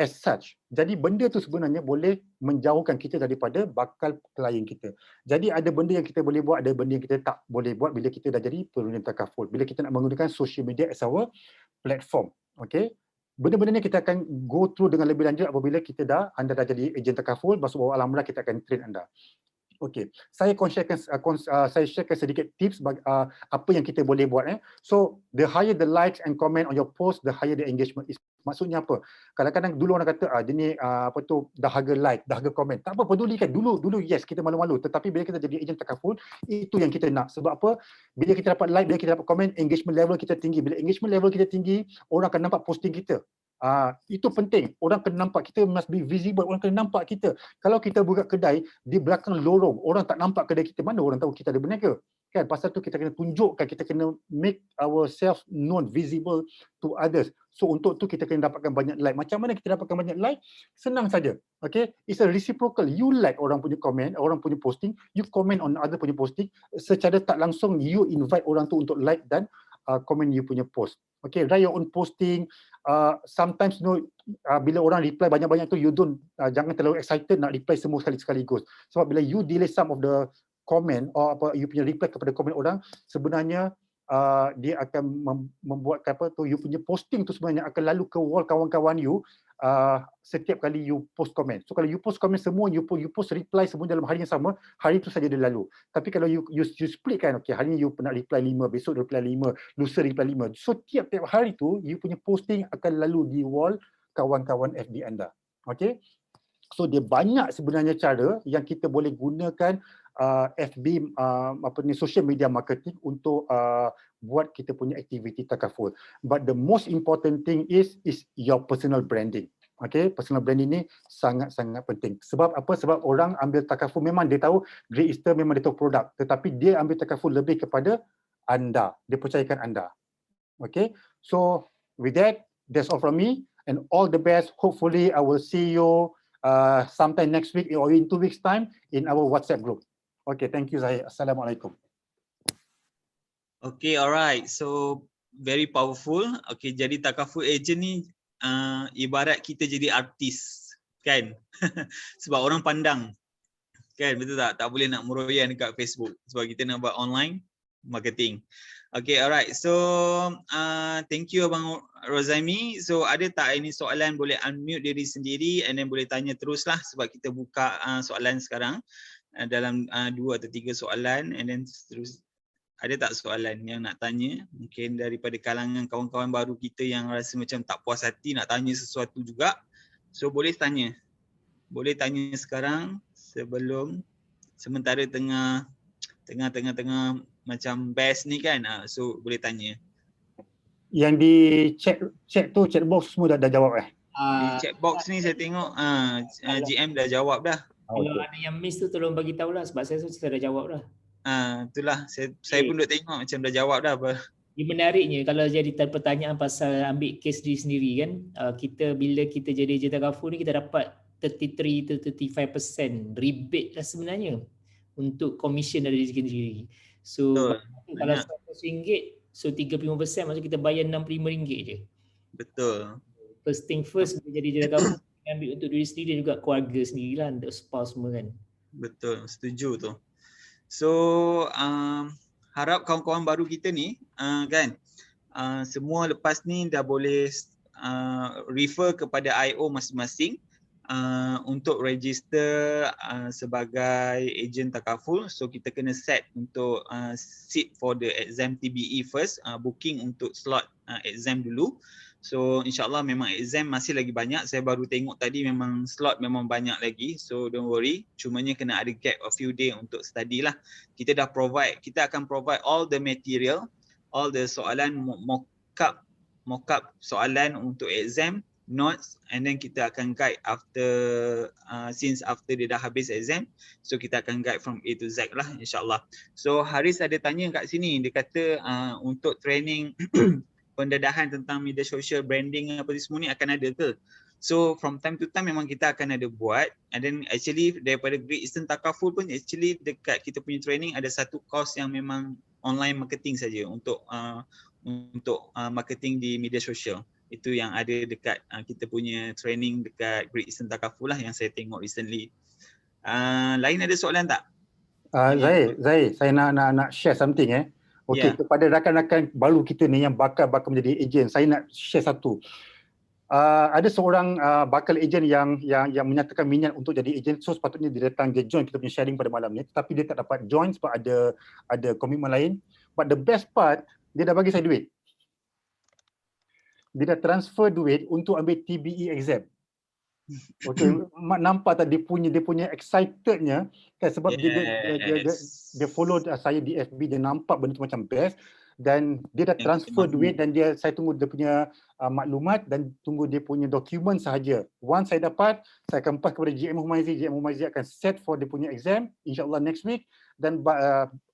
as such. Jadi benda tu sebenarnya boleh menjauhkan kita daripada bakal klien kita. Jadi ada benda yang kita boleh buat, ada benda yang kita tak boleh buat bila kita dah jadi pemerintah takaful. Bila kita nak menggunakan social media as our platform. Okay. Benda-benda ni kita akan go through dengan lebih lanjut apabila anda dah jadi ejen takaful, masuk bawah Alhamdulillah kita akan train anda. Okey, saya sharekan sedikit tips apa yang kita boleh buat. So, the higher the likes and comment on your post, the higher the engagement is. Maksudnya apa? Kadang-kadang dulu orang kata, dia ni dah harga like, dah harga komen. Tak apa, pedulikan. Dulu yes, kita malu-malu. Tetapi bila kita jadi ejen takaful, itu yang kita nak. Sebab apa? Bila kita dapat like, bila kita dapat komen, engagement level kita tinggi. Bila engagement level kita tinggi, orang akan nampak posting kita. Itu penting. Orang kena nampak, kita must be visible. Orang kena nampak kita. Kalau kita buka kedai di belakang lorong, orang tak nampak kedai kita, mana orang tahu kita ada berniaga? Kan, pasal tu kita kena tunjukkan, kita kena make ourselves known, visible to others. So untuk tu kita kena dapatkan banyak like. Macam mana kita dapatkan banyak like? Senang saja. Okay, it's a reciprocal. You like orang punya komen, orang punya posting, you comment on other punya posting, secara tak langsung you invite orang tu untuk like dan komen you punya post. Okay, write your own posting. Sometimes bila orang reply banyak-banyak tu, you don't jangan terlalu excited nak reply semua sekaligus. Sebab bila you delay some of the comment or you punya reply kepada komen orang, sebenarnya dia akan membuatkan you punya posting tu sebenarnya akan lalu ke wall kawan-kawan you setiap kali you post komen. So kalau you post komen semua, you post reply semua dalam hari yang sama, hari tu saja dia lalu. Tapi kalau you split kan, okay, hari ni you nak reply 5, besok reply 5, lusa reply 5. So tiap-tiap hari tu you punya posting akan lalu di wall kawan-kawan FB anda. Okay? So dia banyak sebenarnya cara yang kita boleh gunakan FB social media marketing untuk buat kita punya aktiviti takaful. But the most important thing is your personal branding. Okay, personal branding ni sangat-sangat penting. Sebab apa? Sebab orang ambil takaful, memang dia tahu Great Eastern, memang dia tahu produk, tetapi dia ambil takaful lebih kepada anda, dia percayakan anda. Okay, so with that, that's all from me and all the best. Hopefully I will see you sometime next week or in 2 weeks time in our WhatsApp group. Okay, thank you Zahid. Assalamualaikum. Okay, alright. So very powerful. Okay, jadi takaful agent ni ibarat kita jadi artis, kan? Sebab orang pandang, kan? Betul tak? Tak boleh nak meroyan dekat Facebook sebab kita nak buat online marketing. Okay, alright. So thank you Abang Rozaimi. So ada tak ini soalan, boleh unmute diri sendiri and then boleh tanya teruslah sebab kita buka soalan sekarang. Dalam 2 atau 3 soalan and then terus. Ada tak soalan yang nak tanya? Mungkin daripada kalangan kawan-kawan baru kita yang rasa macam tak puas hati nak tanya sesuatu juga. So boleh tanya. Boleh tanya sekarang sebelum sementara tengah macam best ni kan. So boleh tanya. Yang di chat tu, chat box semua dah jawab Di chat box ni saya tengok GM dah jawab dah. Kalau ada yang miss tu tolong bagi tahulah sebab saya dah jawab dah. Itulah saya pun duk tengok macam dah jawab dah apa. Ini menariknya kalau jadi pertanyaan pasal ambil kes diri sendiri kan, kita bila kita jadi ejen takaful ni kita dapat 33 to 35% rebate lah sebenarnya untuk komisen dari diri sendiri. So kalau RM100, so 35% maksud kita bayar RM65 je. Betul. First thing first, bila jadi ejen takaful ambil untuk diri sendiri dan juga keluarga sendiri lah, untuk spouse semua kan. Betul, setuju tu. So harap kawan-kawan baru kita ni kan semua lepas ni dah boleh refer kepada IO masing-masing untuk register sebagai ejen takaful. So kita kena set untuk seat for the exam TBE first, booking untuk slot exam dulu. So insyaAllah memang exam masih lagi banyak. Saya baru tengok tadi memang slot memang banyak lagi. So don't worry. Cumanya kena ada gap a few day untuk study lah. Kita akan provide all the material, all the soalan mock up soalan untuk exam, notes, and then kita akan guide since after dia dah habis exam. So kita akan guide from A to Z lah insyaAllah. So Haris ada tanya kat sini, dia kata untuk training pendedahan tentang media sosial, branding apa semua ni akan ada ke? So from time to time memang kita akan ada buat, and then actually daripada Great Eastern Takaful pun actually dekat kita punya training ada satu course yang memang online marketing saja untuk marketing di media sosial. Itu yang ada dekat kita punya training dekat Great Eastern Takaful lah yang saya tengok recently. Lain ada soalan tak? Zahir, saya nak share something Okey, kepada rakan-rakan baru kita ni yang bakal menjadi ejen, saya nak share satu. Ada seorang bakal ejen yang menyatakan minat untuk jadi ejen, so sepatutnya dia datang, dia join kita punya sharing pada malam ni, tetapi dia tak dapat join sebab ada komitmen lain. But the best part, dia dah bagi saya duit. Dia dah transfer duit untuk ambil TBE exam. Okey, nampak tak dia punya excitednya kan, sebab dia follow saya di FB, dia nampak benda tu macam best, dan dia dah transfer duit, dan saya tunggu dia punya maklumat dan tunggu dia punya dokumen sahaja. Once saya dapat, saya akan pass kepada GM Humaizi akan set for dia punya exam insyaAllah next week, dan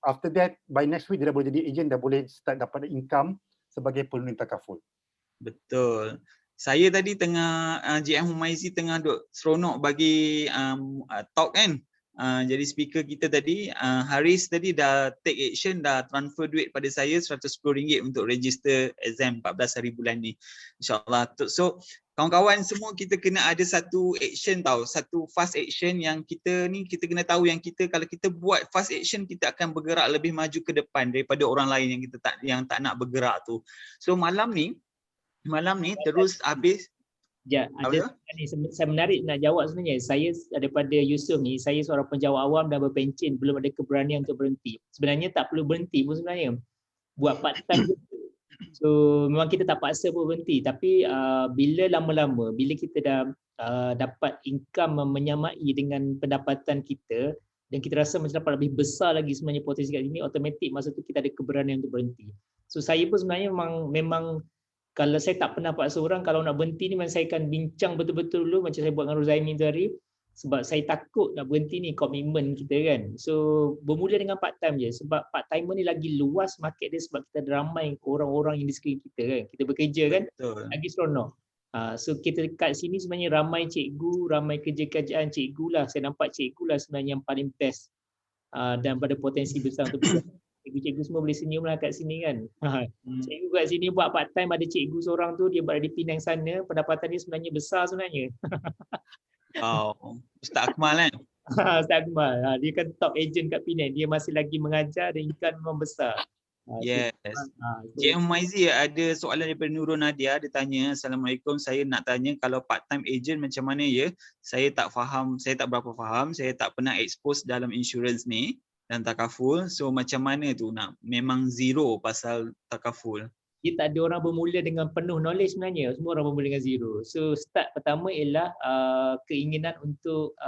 after that by next week dia dah boleh jadi ejen, dah boleh start dapat income sebagai penulis takaful. Betul. Saya tadi tengah GM Humaizi tengah duk seronok bagi talk kan. Jadi speaker kita tadi Haris tadi dah take action, dah transfer duit pada saya RM110 untuk register exam 14 hari bulan ni. InsyaAllah. So kawan-kawan semua kita kena ada satu action tau, satu fast action yang kita kena tahu yang kalau kita buat fast action kita akan bergerak lebih maju ke depan daripada orang lain yang tak nak bergerak tu. So malam ni terus habis. Saya menarik nak jawab sebenarnya. Saya daripada Yusof ni, saya seorang penjawat awam dan berpencin, belum ada keberanian untuk berhenti. Sebenarnya tak perlu berhenti pun sebenarnya. Buat part time gitu. So memang kita tak paksa pun berhenti, tapi bila lama-lama, bila kita dah dapat income menyamai dengan pendapatan kita dan kita rasa macam dapat lebih besar lagi sebenarnya potensi kat sini, automatik masa tu kita ada keberanian untuk berhenti. So saya pun sebenarnya memang kalau saya tak pernah paksa orang, kalau nak berhenti ni memang saya akan bincang betul-betul dulu macam saya buat dengan Rozaimin tu hari, sebab saya takut nak berhenti ni, komitmen kita kan. So bermula dengan part time je, sebab part timer ni lagi luas market dia sebab kita ada ramai orang-orang yang di sekeliling kita kan. Kita bekerja kan, lagi seronok. So kita kat sini sebenarnya ramai cikgu, ramai kerja-kerjaan cikgu lah. Saya nampak cikgu lah sebenarnya yang paling best dan pada potensi besar untuk cikgu-cikgu semua boleh senyum lah kat sini kan. Cikgu kat sini buat part time, ada cikgu seorang tu dia berada di Penang sana, pendapatan dia sebenarnya besar sebenarnya. Ustaz Akmal kan? Ustaz Akmal, dia kan top agent kat Penang, dia masih lagi mengajar dan income memang besar. Yes. GM Humaizi ada soalan daripada Nurul Nadia, dia tanya, Assalamualaikum, saya nak tanya kalau part time agent macam mana ya? Saya tak berapa faham, saya tak pernah expose dalam insurance ni dan takaful, so macam mana tu nak memang zero pasal takaful? Dia tak ada orang bermula dengan penuh knowledge sebenarnya, semua orang bermula dengan zero. So start pertama ialah keinginan untuk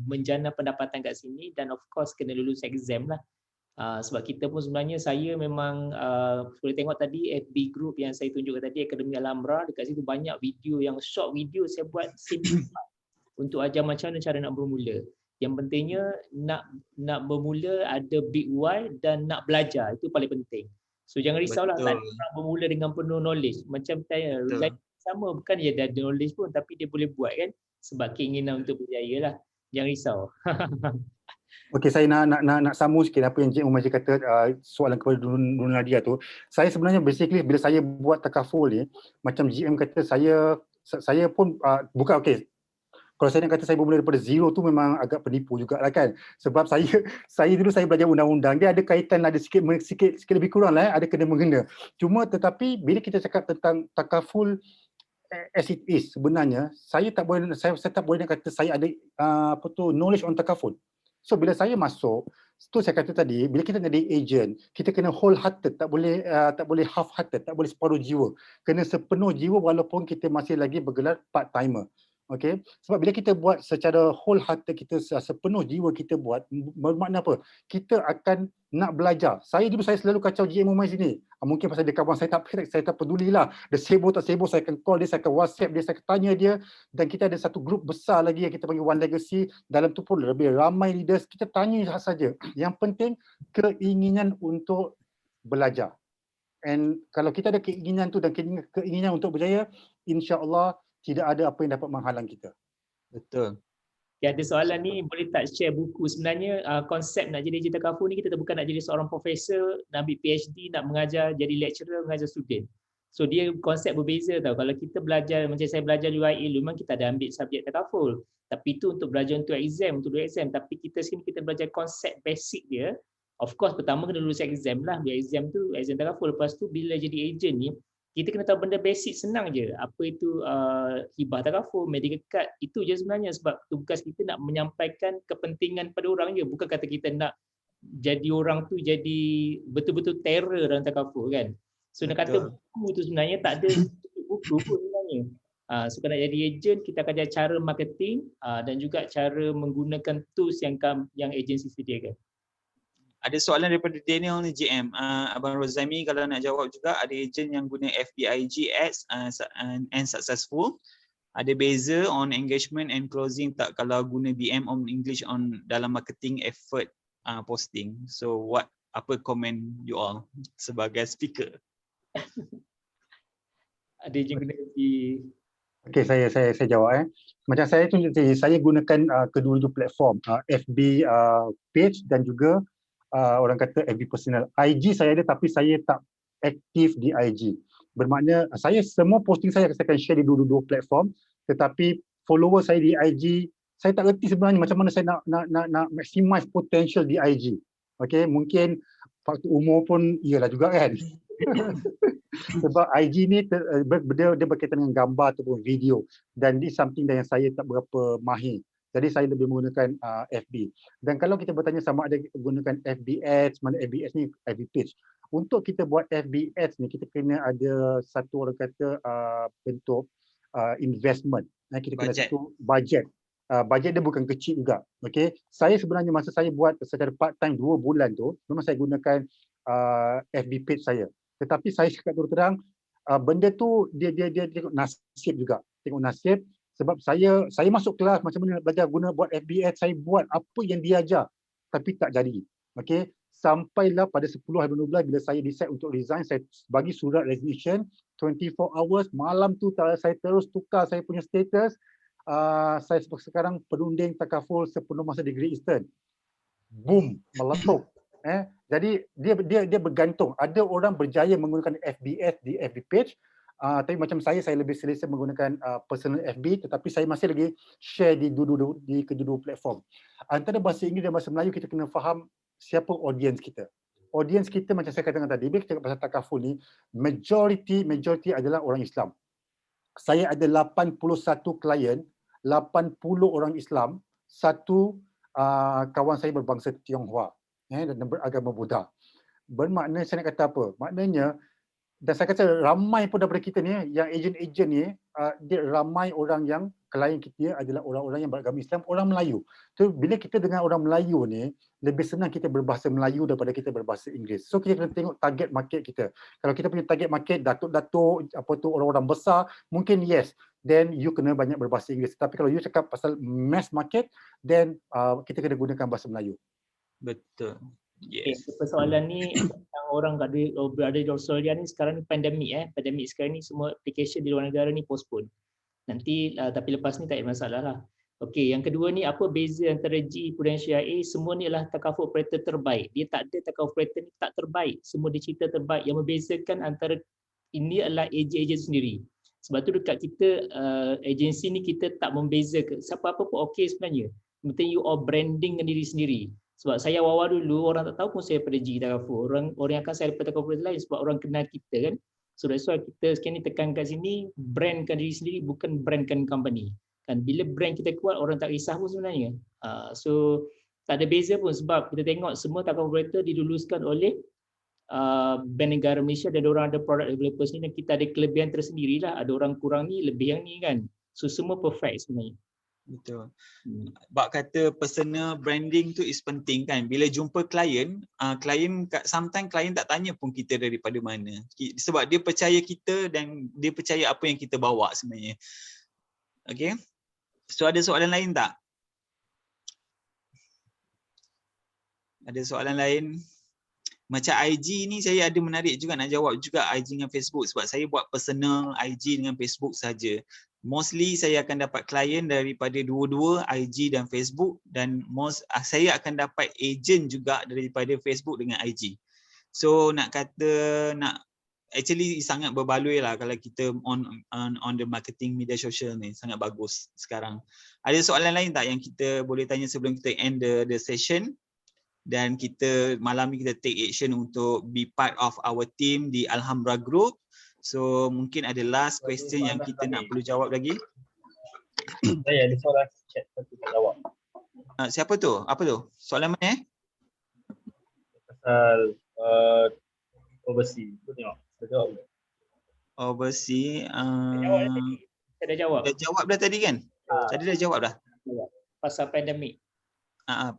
menjana pendapatan kat sini, dan of course kena lulus exam lah. Sebab kita pun sebenarnya, saya memang boleh tengok tadi FB group yang saya tunjukkan tadi, Akademi Alhamra, dekat situ banyak video yang short video saya buat simple untuk ajar macam mana cara nak bermula. Yang pentingnya nak bermula ada big why dan nak belajar, itu paling penting. So jangan risaulah, tak ada orang bermula dengan penuh knowledge. Macam saya, sama bukan dia ada knowledge pun, tapi dia boleh buat kan, sebab keinginan untuk berjaya lah. Jangan risau. Okey, saya nak sambung sikit apa yang Encik Humaizi kata, soalan kepada Nurul Nadia tu. Saya sebenarnya basically bila saya buat takaful ni, macam GM kata, saya pun bukan okey. Kalau saya nak kata saya bermula daripada zero tu memang agak penipu jugalah kan. Sebab saya dulu saya belajar undang-undang, dia ada kaitan, ada sikit lebih kurang lah, ada kena-mengena. Cuma tetapi bila kita cakap tentang takaful as it is, sebenarnya saya tak boleh nak kata saya ada knowledge on takaful. So bila saya masuk, So saya kata tadi, bila kita jadi agent, kita kena wholehearted, tak boleh half-hearted, tak boleh separuh jiwa. Kena sepenuh jiwa walaupun kita masih lagi bergelar part-timer. Okay, sebab bila kita buat secara wholehearted, kita sepenuh jiwa kita buat, bermakna apa? Kita akan nak belajar. Saya selalu kacau GM Umar sini. Mungkin pasal dia kawan saya tak pedulilah. Dia sibuk tak sibuk, saya akan call dia, saya akan WhatsApp dia, saya akan tanya dia. Dan kita ada satu grup besar lagi yang kita panggil One Legacy. Dalam tu pun lebih ramai leaders. Kita tanya saja. Yang penting keinginan untuk belajar. And kalau kita ada keinginan tu dan keinginan untuk berjaya, insya-Allah tidak ada apa yang dapat menghalang kita. Betul. Ya, ada soalan ni, boleh tak share buku? Sebenarnya konsep nak jadi agent takaful ni, kita bukan nak jadi seorang profesor, nak ambil PhD, nak mengajar, jadi lecturer, mengajar student. So dia konsep berbeza tau. Kalau kita belajar, macam saya belajar UIA, memang kita ada ambil subjek takaful. Tapi itu untuk belajar untuk exam, untuk dua exam. Tapi kita sini kita belajar konsep basic dia. Of course pertama kena lulus exam lah. Dia exam tu, exam takaful. Lepas tu bila jadi agent ni, kita kena tahu benda basic, senang je. Apa itu hibah takaful, medical card, itu je sebenarnya. Sebab tugas kita nak menyampaikan kepentingan pada orang je. Bukan kata kita nak jadi orang tu jadi betul-betul terror dalam takaful kan. So nak kata buku tu sebenarnya tak ada buku pun sebenarnya. So kalau nak jadi agent, kita akan ajar cara marketing dan juga cara menggunakan tools yang agensi sediakan. Ada soalan daripada Daniel ni GM. Abang Rozaimi kalau nak jawab juga, ada ejen yang guna FBIG ads and successful. Ada beza on engagement and closing tak kalau guna BM on English on dalam marketing effort posting. So apa komen you all sebagai speaker? Ada ejen guna di Okey, saya jawab. Macam saya tu, saya gunakan kedua-dua platform, FB page dan juga orang kata FB personal. IG saya ada tapi saya tak aktif di IG. Bermakna saya semua posting saya akan share di dua-dua platform, tetapi follower saya di IG, saya tak reti sebenarnya macam mana saya nak maximize potential di IG. Okey, mungkin faktor umur pun iyalah juga kan. Sebab IG ni dia berkaitan dengan gambar ataupun video, dan ini something yang saya tak berapa mahir. Jadi saya lebih menggunakan FB. Dan kalau kita bertanya sama ada gunakan FB Ads, mana FB Ads ni, FB Page. Untuk kita buat FB Ads ni, kita kena ada satu orang kata bentuk investment. Kita kena satu budget. Budget dia bukan kecil juga. Okay? Saya sebenarnya masa saya buat secara part time 2 bulan tu, memang saya gunakan FB Page saya. Tetapi saya cakap terus terang, benda tu dia tengok nasib juga. Tengok nasib. Sebab saya masuk kelas macam mana nak belajar guna buat FB Ads, saya buat apa yang dia ajar tapi tak jadi. Okey, sampailah pada 10 hari 12 bila saya decide untuk resign, saya bagi surat resignation 24 hours, malam tu saya terus tukar saya punya status. Saya sekarang perunding takaful sepenuh masa di Great Eastern. Boom, meletup. Jadi dia bergantung. Ada orang berjaya menggunakan FB Ads di FB page. Tapi macam saya lebih selesa menggunakan personal FB, tetapi saya masih lagi share di kedua-dua platform. Antara bahasa Inggeris dan bahasa Melayu, kita kena faham siapa audience kita. Audience kita macam saya katakan tadi, bila kita cakap pasal takaful ni, majority adalah orang Islam. Saya ada 81 klien, 80 orang Islam, satu kawan saya berbangsa Tionghoa dan beragama Buddha. Bermakna saya nak kata apa? Maknanya, dan saya kata ramai pun daripada kita ni, yang ejen-ejen ni, dia ramai orang yang klien kita adalah orang-orang yang beragama Islam, orang Melayu. So bila kita dengan orang Melayu ni, lebih senang kita berbahasa Melayu daripada kita berbahasa Inggeris. So kita kena tengok target market kita. Kalau kita punya target market datuk-datuk, apa tu orang-orang besar, mungkin yes, then you kena banyak berbahasa Inggeris. Tapi kalau you cakap pasal mass market, then kita kena gunakan bahasa Melayu. Betul. Yes. Yes. Persoalan ni tentang orang berada di Australia ni sekarang ni pandemik pandemik sekarang ni semua application di luar negara ni postpone. Nanti tapi lepas ni tak ada masalah lah. Okey, yang kedua ni apa beza antara GE Prudential A, semua ni adalah takaful operator terbaik. Dia tak ada takaful operator ni tak terbaik. Semua dia cerita terbaik. Yang membezakan antara ini adalah ejen sendiri. Sebab tu dekat kita agensi ni kita tak membezakan. Siapa-apa pun okey sebenarnya. Penting you all branding dengan diri sendiri. Sebab saya awal-awal dulu orang tak tahu pun saya pada GE takaful. Orang akan saya daripada takaful lain sebab orang kenal kita kan. So that's why kita sekarang ni tekan kat sini brandkan diri sendiri, bukan brandkan company. Kan bila brand kita kuat orang tak risau pun sebenarnya. So Tak ada beza pun sebab kita tengok semua takaful operator diluluskan oleh Bank Negara Malaysia dan orang ada product developers ni dan kita ada kelebihan tersendiri lah. Ada orang kurang ni, lebih yang ni kan. So semua perfect sebenarnya. Betul. Bak kata personal branding tu is penting kan. Bila jumpa klien, sometimes klien tak tanya pun kita daripada mana. Sebab dia percaya kita dan dia percaya apa yang kita bawa sebenarnya. Okay. So ada soalan lain tak? Ada soalan lain? Macam IG ni saya ada menarik juga nak jawab juga IG dengan Facebook sebab saya buat personal IG dengan Facebook saja. Mostly saya akan dapat klien daripada dua-dua IG dan Facebook dan saya akan dapat agent juga daripada Facebook dengan IG. So actually sangat berbaloi lah kalau kita on the marketing media social ni, sangat bagus sekarang. Ada soalan lain tak yang kita boleh tanya sebelum kita end the session? Dan kita malam ni kita take action untuk be part of our team di Alhambra Group. So mungkin ada last question yang kita nak perlu jawab lagi. Saya ada soalan chat satu tak jawab. Siapa tu? Apa tu? Soalan mana Pasal overseas. Tu tengok. Saya jawab. Overseas. Saya dah jawab. Dah jawab dah tadi kan? Tadi dah jawab dah. Pasal pandemik.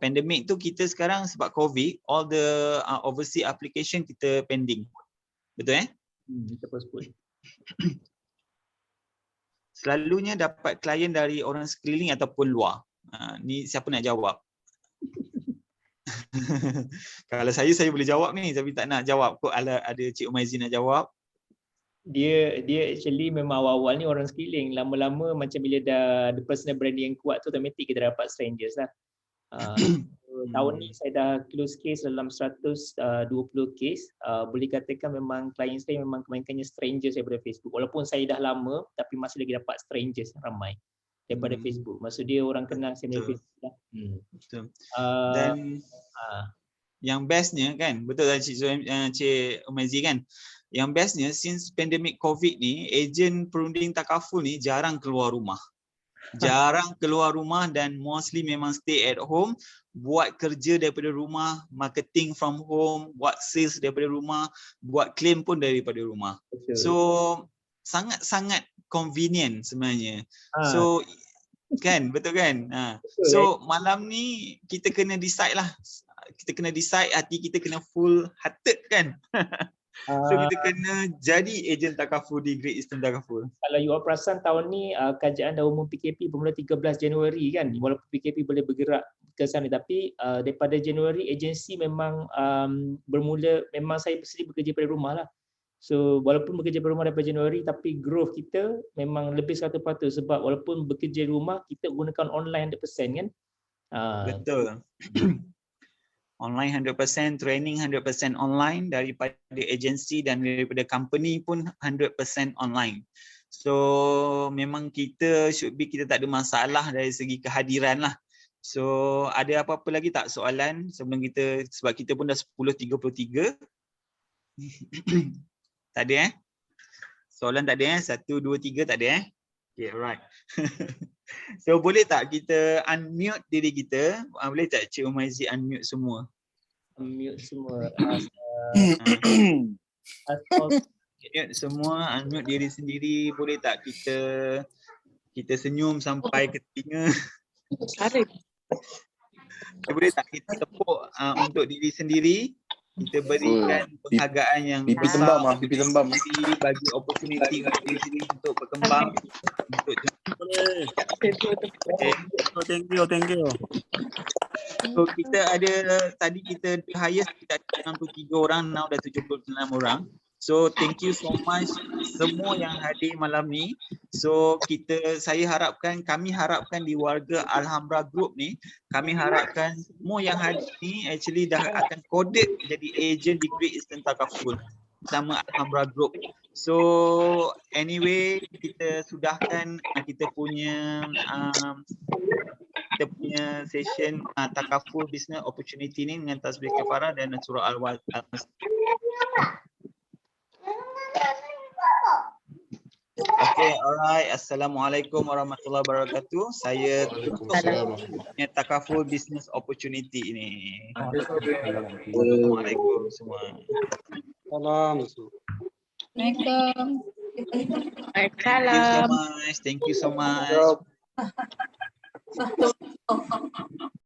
Pandemik tu kita sekarang sebab COVID, all the overseas application kita pending. Betul Kita postpone. Selalunya dapat klien dari orang sekeliling ataupun luar. Ni siapa nak jawab? Kalau saya boleh jawab ni tapi tak nak jawab. Kok ada Cik Umaizi nak jawab? Dia actually memang awal-awal ni orang sekeliling. Lama-lama macam bila dah the personal branding yang kuat tu automatic kita dapat strangers lah. Tahun ni saya dah close case dalam 120 case. Boleh katakan memang klien saya memang kebanyakannya strangers daripada Facebook. Walaupun saya dah lama tapi masih lagi dapat strangers ramai daripada Facebook. Maksud dia orang kenal saya dari Facebook lah. Betul. Dan yang bestnya kan, betul tak Cik Umaizi kan? Yang bestnya since pandemic COVID ni, ejen perunding takaful ni jarang keluar rumah. Jarang keluar rumah dan mostly memang stay at home, buat kerja daripada rumah, marketing from home, buat sales daripada rumah, buat claim pun daripada rumah. Betul. So sangat-sangat convenient sebenarnya. So kan, betul kan? So malam ni kita kena decide lah. Kita kena decide, hati kita kena full hearted kan. So kita kena jadi ejen takaful di Great Eastern Takaful. Kalau you all perasan tahun ni kajian dah umum PKP bermula 13 Januari kan. Walaupun PKP boleh bergerak ke sana tapi daripada Januari agensi memang bermula, memang saya sendiri bekerja dari rumah lah. So walaupun bekerja dari rumah daripada Januari tapi growth kita memang lebih 100% sebab walaupun bekerja di rumah kita gunakan online 100% kan. Betul. Online 100%, training 100% online daripada agensi dan daripada company pun 100% online. So memang kita kita tak ada masalah dari segi kehadiran lah. So ada apa-apa lagi tak soalan sebelum kita, sebab kita pun dah 10.33. Tak ada soalan tak ada 1, 2, 3 tak ada Okay, alright. So boleh tak kita unmute diri kita? Boleh tak Cik Umaizi unmute semua? Unmute semua. Unmute semua, unmute diri sendiri. Boleh tak kita senyum sampai ke telinga? Boleh tak kita tepuk untuk diri sendiri? Kita berikan penghargaan yang besar pipi tembam. bagi opportunity untuk diri sendiri untuk berkembang. Untuk Thank you. So kita ada, tadi kita highest kita ada 63 orang, now dah 76 orang. So thank you so much semua yang hadir malam ni. So kami harapkan di warga Alhambra Group ni, kami harapkan semua yang hadir ni actually dah akan coded jadi agent di Great Eastern Takaful bersama Alhambra Group. So anyway, kita sudahkan kita punya session Takaful Business Opportunity ni dengan tasbih kafarah dan surah Al-Masjid. Okay. alright. Assalamualaikum warahmatullahi wabarakatuh. Saya tutup takaful business opportunity ini. Assalamualaikum semua. Assalamualaikum. Thank you so much. Thank you so much.